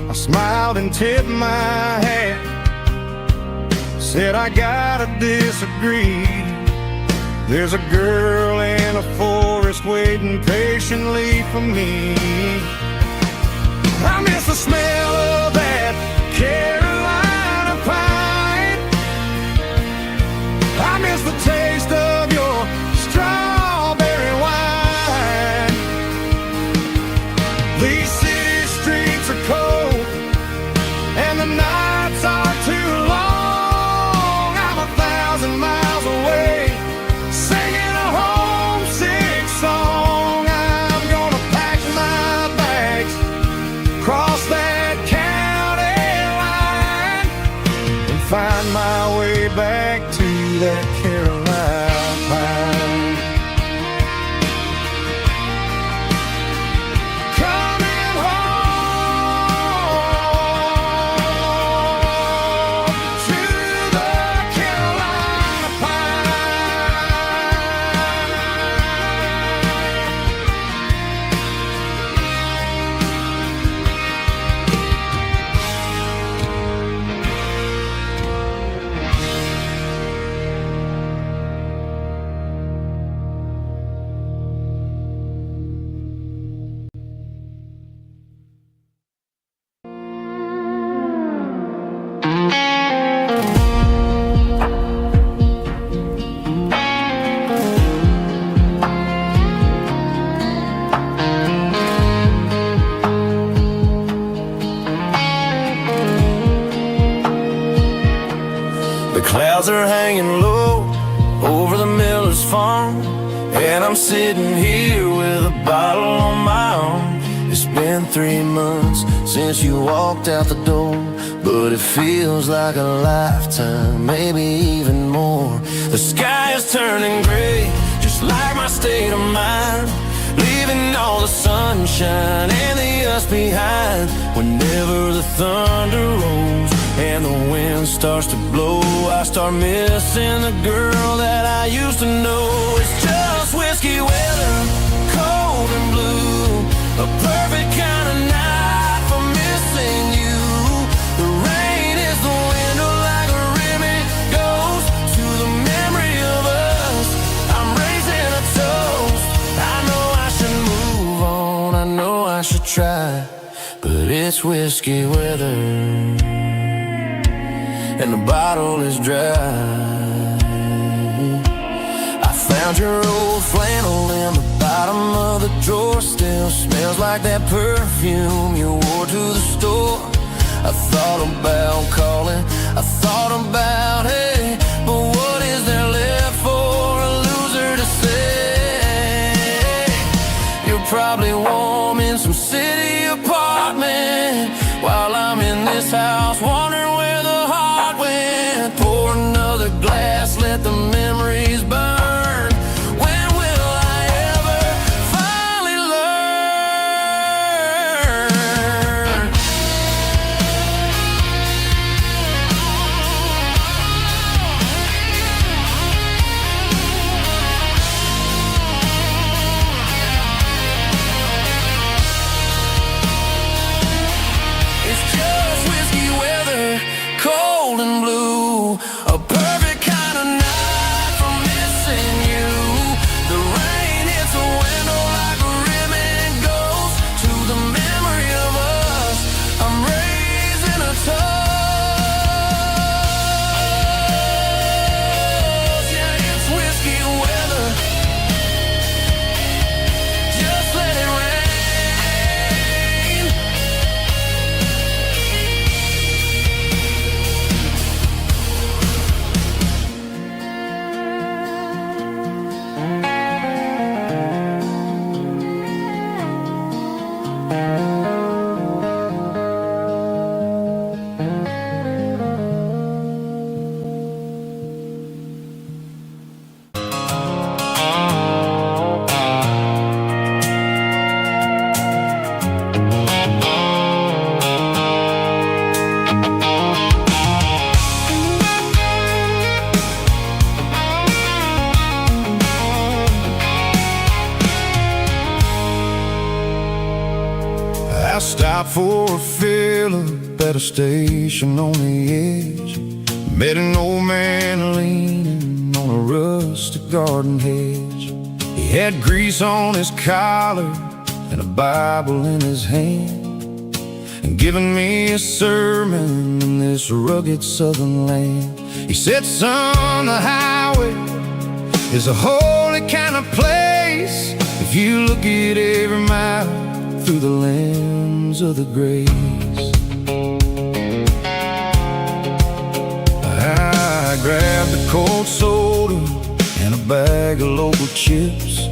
I smiled and tipped my hat, said, "I gotta disagree. There's a girl in a forest waiting patiently for me." I miss the smell of that Carolina pine. I miss the taste of your strawberry wine. These city streets are cold and the nights are too long. I'm 1,000 miles away, singing a homesick song. I'm gonna pack my bags, cross that county line, and find my way back to that Carolina pine. Coming home to the Carolina The clouds are hanging low over the miller's farm, and I'm sitting here with a bottle on my arm. It's been 3 months since you walked out the door, but it feels like a lifetime, maybe even more. The sky is turning gray, just like my state of mind, leaving all the sunshine and the us behind. Whenever the thunder rolls and the wind starts to blow, I start missing the girl that I used to know. It's just whiskey weather, cold and blue, a perfect kind of night for missing you. The rain is the window like a ribbon goes to the memory of us. I'm raising a toast. I know I should move on, I know I should try, but it's whiskey weather and the bottle is dry. I found your old flannel in the bottom of the drawer, still smells like that perfume you wore to the store. I thought about calling, I thought about, hey, but what is there left for a loser to say? glass house, wondering where the heart went. Pour another glass, let the memories burn. When will I ever finally learn? It's just whiskey weather, cold and blue, a perfect kind of night for missing you. The rain hits a window like a ribbon goes to the memory of us. I'm raising a toast. Yeah, it's whiskey weather. Just let it rain. I stopped for a fill-up at a station on the edge. Met an old man leaning on a rustic garden hedge. He had grease on his collar and a Bible in his hand, and giving me a sermon in this rugged southern land. He said, son, the highway is a holy kind of place if you look at every mile through the lens of the grace. I grabbed a cold soda and a bag of local chips,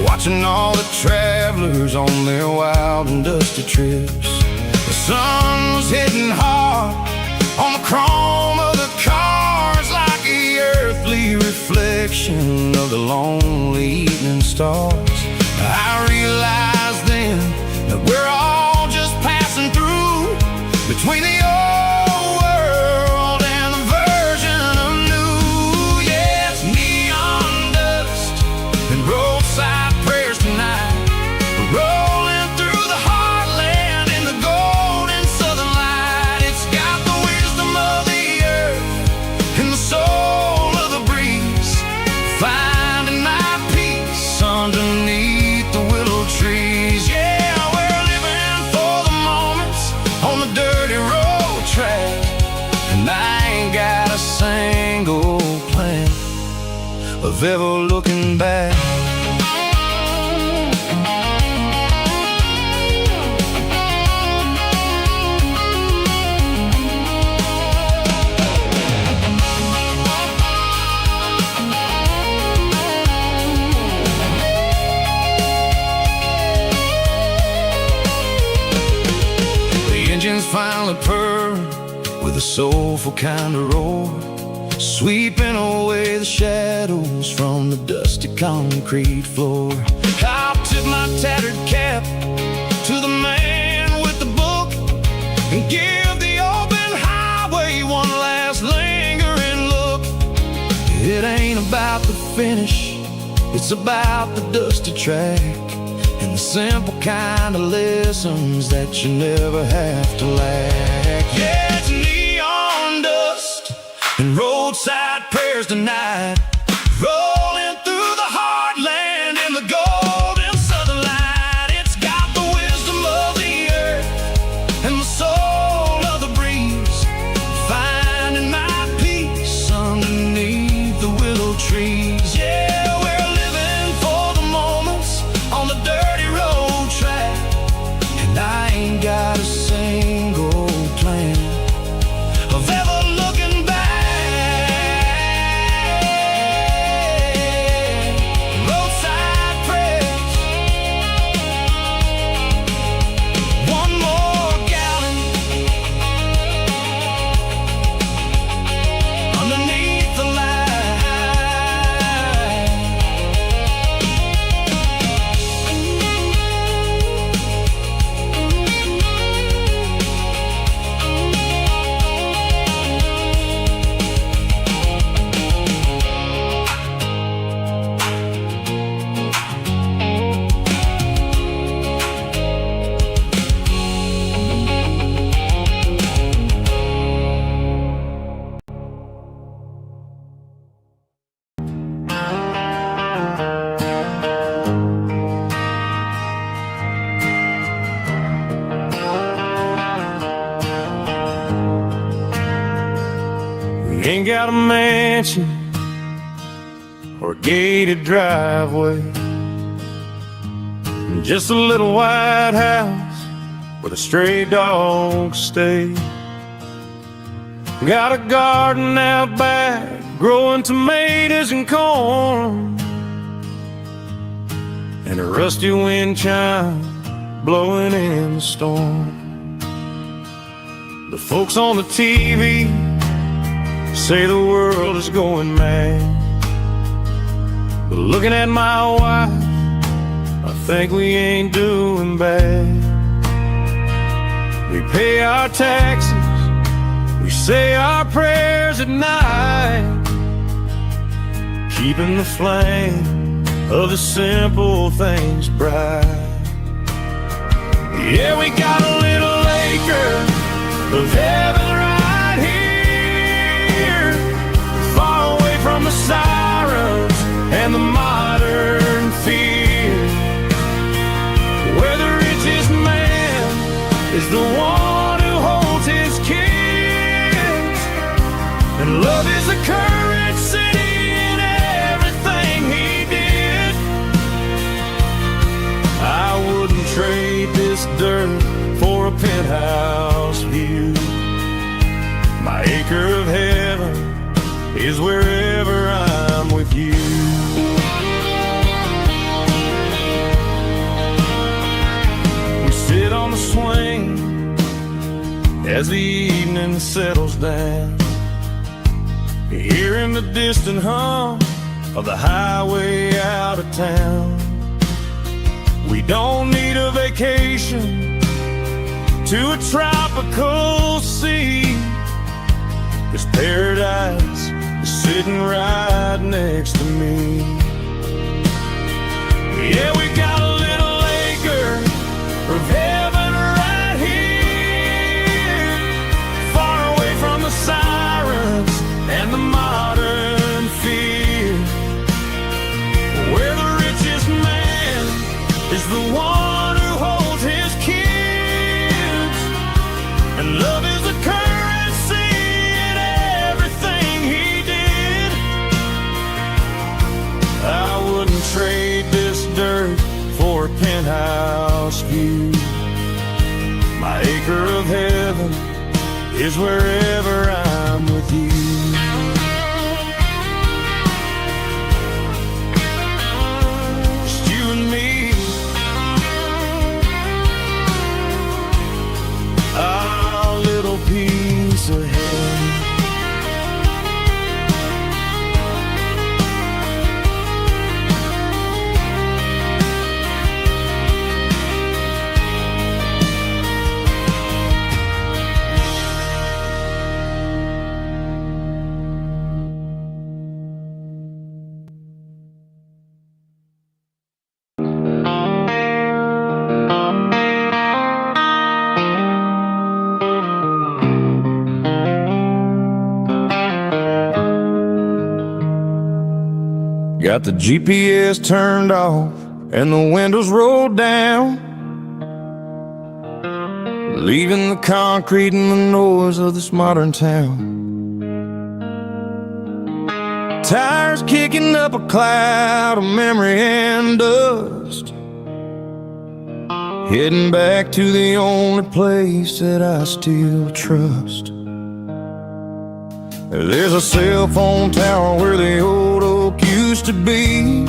watching all the travelers on their wild and dusty trips. The sun was hitting hard on the chrome of the cars, like the earthly reflection of the lonely evening stars. I realized then that we're all just passing through between the old world and the version of new. Yeah, it's neon dust and roadside prayers tonight. We're rolling through the heartland in the golden southern light. It's got the wisdom of the earth and the soul of the breeze, finding my peace underneath the willow trees. Yeah, we're living for the moments on the dirty road track, and I ain't got a single plan of ever looking back. Engines finally purr with a soulful kind of roar, sweeping away the shadows from the dusty concrete floor. I'll tip my tattered cap to the man with the book and give the open highway one last lingering look. It ain't about the finish, it's about the dusty track and the simple kind of lessons that you never have to lack. Yeah, it's neon dust and roadside prayers tonight, rolling through the heartland in the golden southern light. It's got the wisdom of the earth and the soul of the breeze, finding my peace underneath the willow trees. Yeah, we're living for the moments on the dirty road track, and I ain't got a single We ain't got a mansion or a gated driveway, just a little white house where the stray dogs stay. Got a garden out back, growing tomatoes and corn, and a rusty wind chime blowing in the storm. The folks on the TV say the world is going mad, but looking at my wife, I think we ain't doing bad. We pay our taxes, we say our prayers at night, keeping the flame of the simple things bright. Yeah, we got a little acre of heaven right here, far away from the sirens and the modern fear, where the richest man is the one who holds his kids, and love is the currency in everything he did. I wouldn't trade this dirt for a penthouse view. My acre of heaven is wherever I'm with you. We sit on the swing as the evening settles down, hearing the distant hum of the highway out of town. We don't need a vacation to a tropical sea, 'cause paradise is sitting right next to me. Yeah, we got a little acre of heaven right here, far away from the sirens and the modern fear, where the richest man is the one who holds his kids, and love is the currency in everything he did. I wouldn't trade this dirt for a penthouse view. My acre of heaven is wherever I'm with you. Just you and me, our little piece of heaven. Got the GPS turned off and the windows rolled down, leaving the concrete and the noise of this modern town. Tires kicking up a cloud of memory and dust, heading back to the only place that I still trust. There's a cell phone tower where the old oak used to be,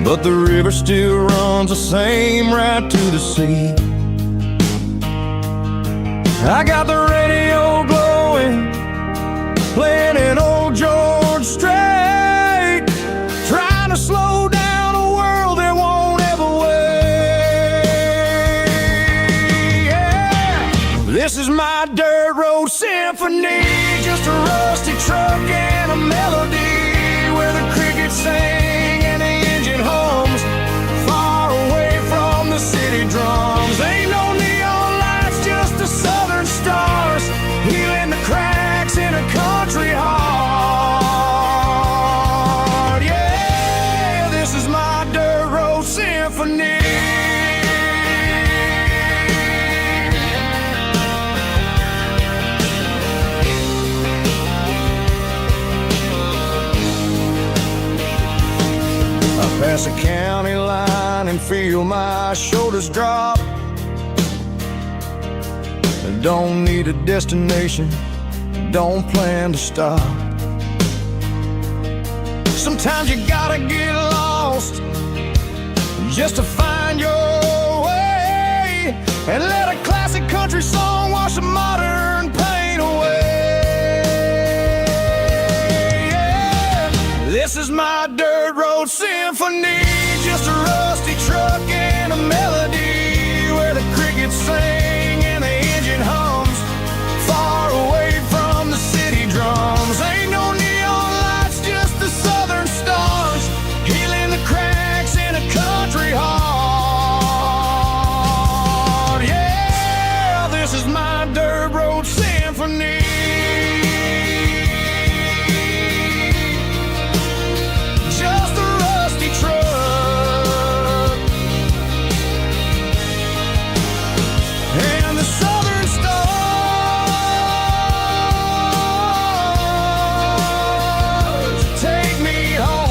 but the river still runs the same right to the sea. I got the radio glowing, playing an old George Strait, trying to slow down a world that won't ever wait. Yeah. This is my dirt road symphony, just a rusty truck and a melody, where the crickets sing and the engine hums, far away from the city drums. Ain't no neon lights, just the southern stars, healing the cracks in a country heart. Yeah, this is my dirt road symphony. feel my shoulders drop. Don't need a destination, don't plan to stop. Sometimes you gotta get lost just to find your way, and let a classic country song wash the modern pain away. Yeah. This is my dirt road symphony, just a rusty truck and a melody where the crickets sing and the engine hums, far away from the city drums. Ain't no neon lights, just the southern stars, healing the cracks in a country heart. Yeah, this is my dirt road symphony. Just a rusty truck and the southern stars take me home.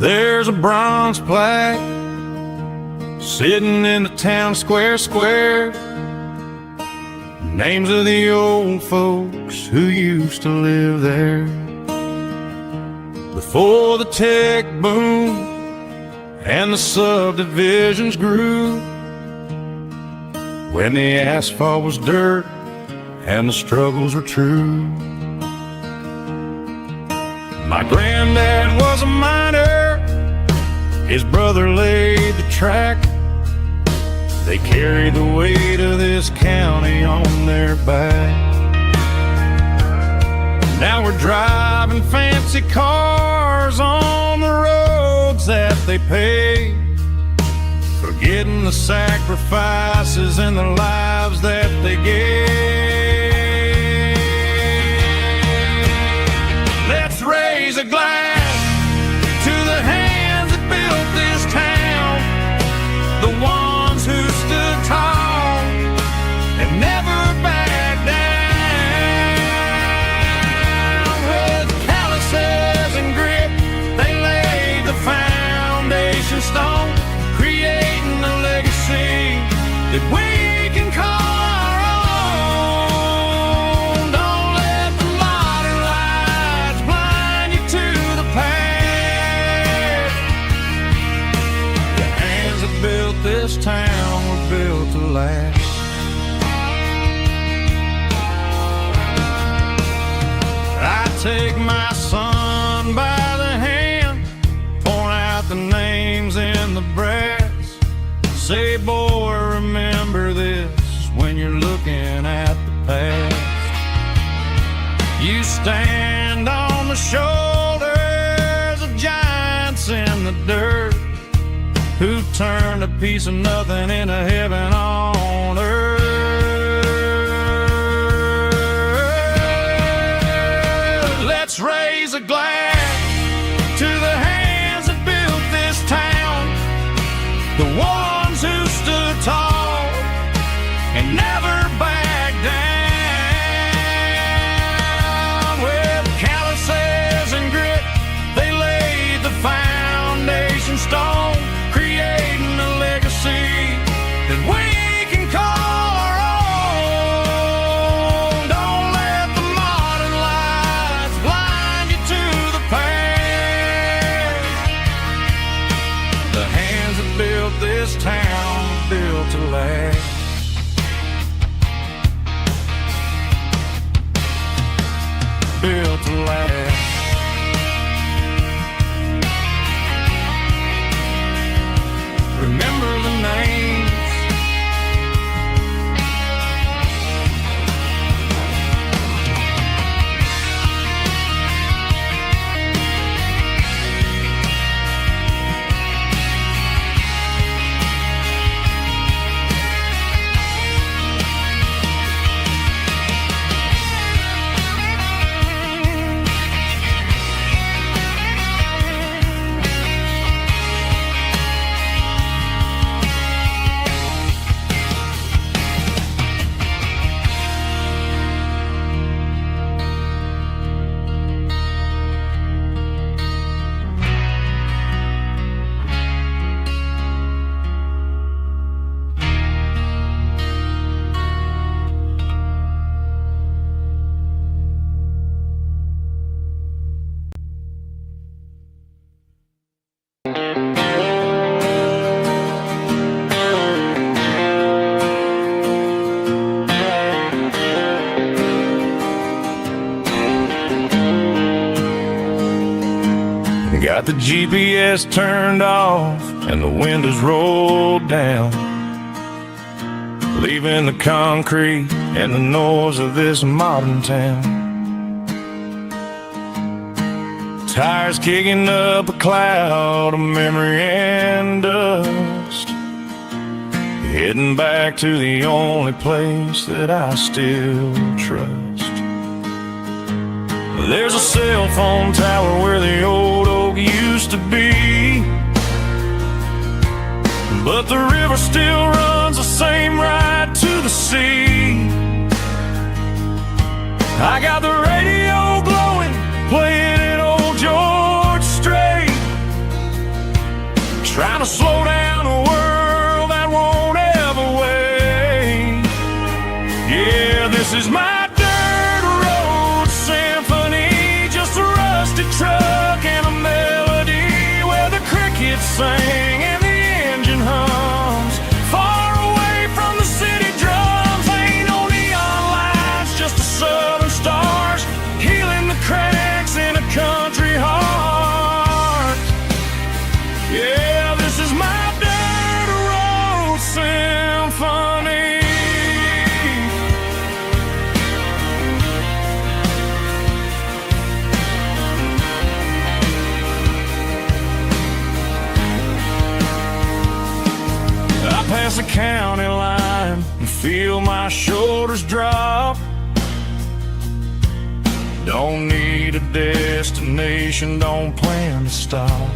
There's a bronze plaque sitting in the town square. Names of the old folks who used to live there before the tech boom and the subdivisions grew, when the asphalt was dirt and the struggles were true. My granddad was a miner, his brother laid the track. They carried the weight of this county on their back. Now we're driving fancy cars on the roads that they paved, forgetting the sacrifices and the lives that they gave. Let's raise a glass to the hands that built this town, the ones who stood tall and never backed down. With calluses and grit, they laid the foundation stone, creating a legacy that we can call our own. Don't let the modern lights blind you to the past. The hands that built this town were built to last. I take my son by the hand, point out the names in the brass. Say, boy, remember this when you're looking at the past. You stand on the shoulders of giants in the dirt, who turned a piece of nothing into heaven on earth. Let's raise a glass to the hands that built this town, the ones who stood tall and never backed down. With calluses and grit, they laid the foundation stone, creating a legacy that we can call our own. Don't let the modern lights blind you to the past. The hands that built this town were built to last. Built to last. Remember the names. Got the GPS turned off and the windows rolled down, leaving the concrete and the noise of this modern town. Tires kicking up a cloud of memory and dust, heading back to the only place that I still trust. There's a cell phone tower where the old oak used to be, but the river still runs the same right to the sea. I got the radio glowing, playing an old George Strait, trying to slow down a world that won't ever wait. Yeah, this is my truck and a melody where the crickets sing and the engine hums, far away from the city drums. Ain't no neon lights, just the southern stars healing the cracks in a country heart. Yeah, this is my dirt road symphony. Past the county line and feel my shoulders drop. Don't need a destination, don't plan to stop.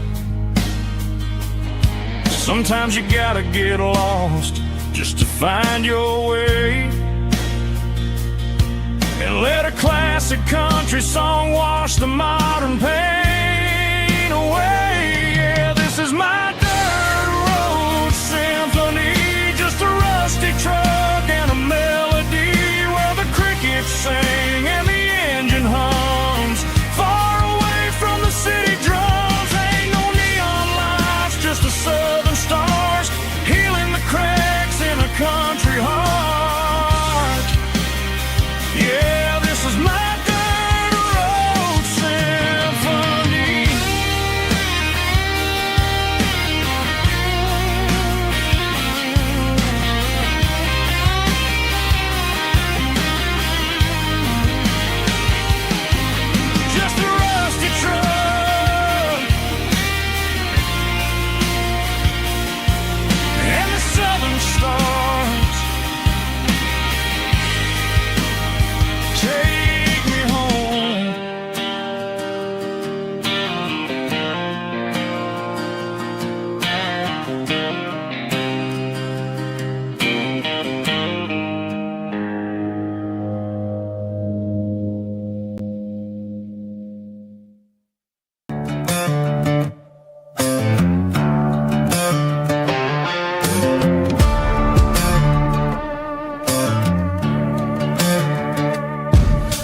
Sometimes you gotta get lost just to find your way, and let a classic country song wash the modern pain away. Yeah, this is my truck and a melody where the crickets sing and the engine hums, far away from the city drums. Ain't no neon lights, just the southern stars healing the cracks in a country heart. Yeah, this is my dirt road symphony.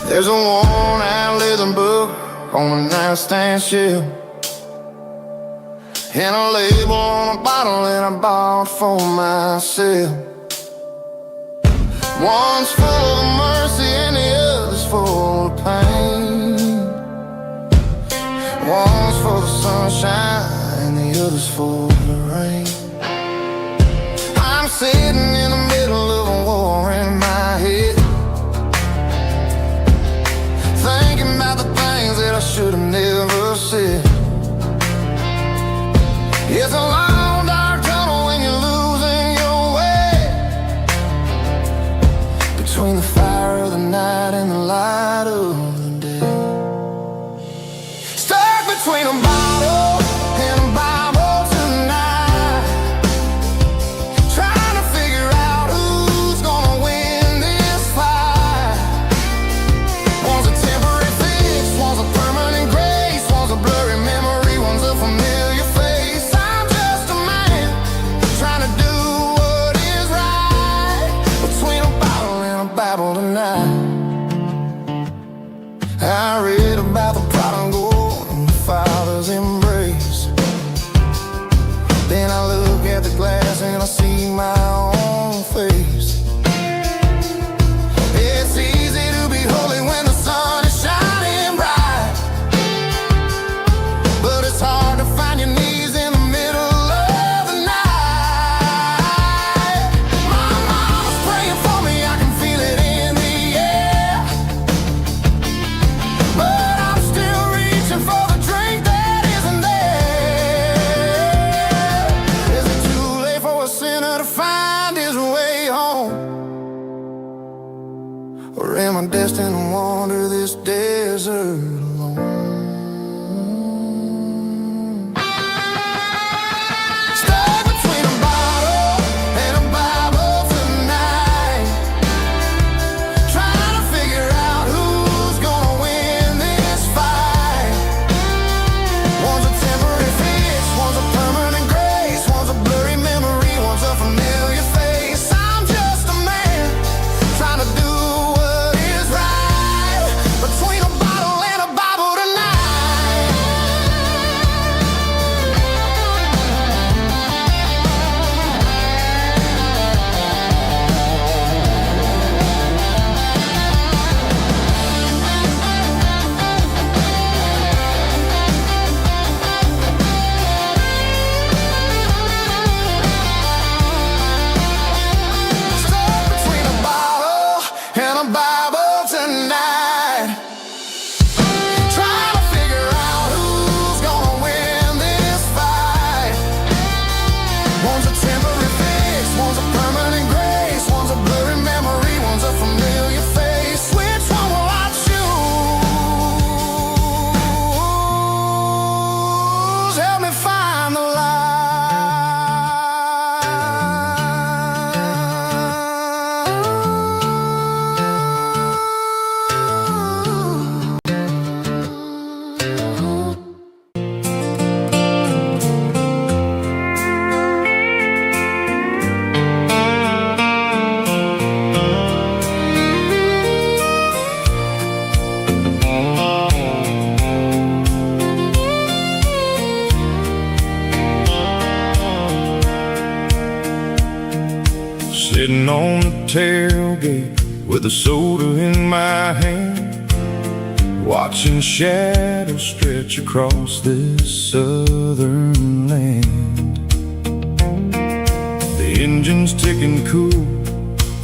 There's a worn-out leather book on the nightstand shelf, and a label on a bottle that I bought for myself. One's full of mercy and the other's full of pain. One's full of sunshine and the other's full of rain. I'm sitting in the middle of a war in my head, thinking about the things that I should have never said. It's a long dark tunnel when you're losing your way, between the fire of the night and the light of the day. Stuck between a bottle and a Bible tonight, trying to figure out who's gonna win this fight. One's a temporary fix, one's a permanent grace, one's a blurry memory, one's a familiar face. I'm just a man trying to do what is right, between a bottle and a Bible tonight. I read about the prodigal and the father's embrace. Then I look at the glass and I see my own face. It's easy to be holy when the sun is shining bright, but it's hard Sitting on the tailgate with a soda in my hand, watching shadows stretch across this southern land. The engine's ticking cool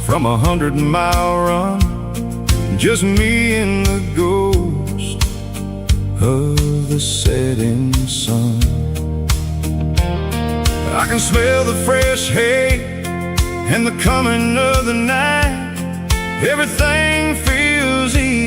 from 100-mile run, just me and the ghost of the setting sun. I can smell the fresh hay and the coming of the night. Everything feels easy.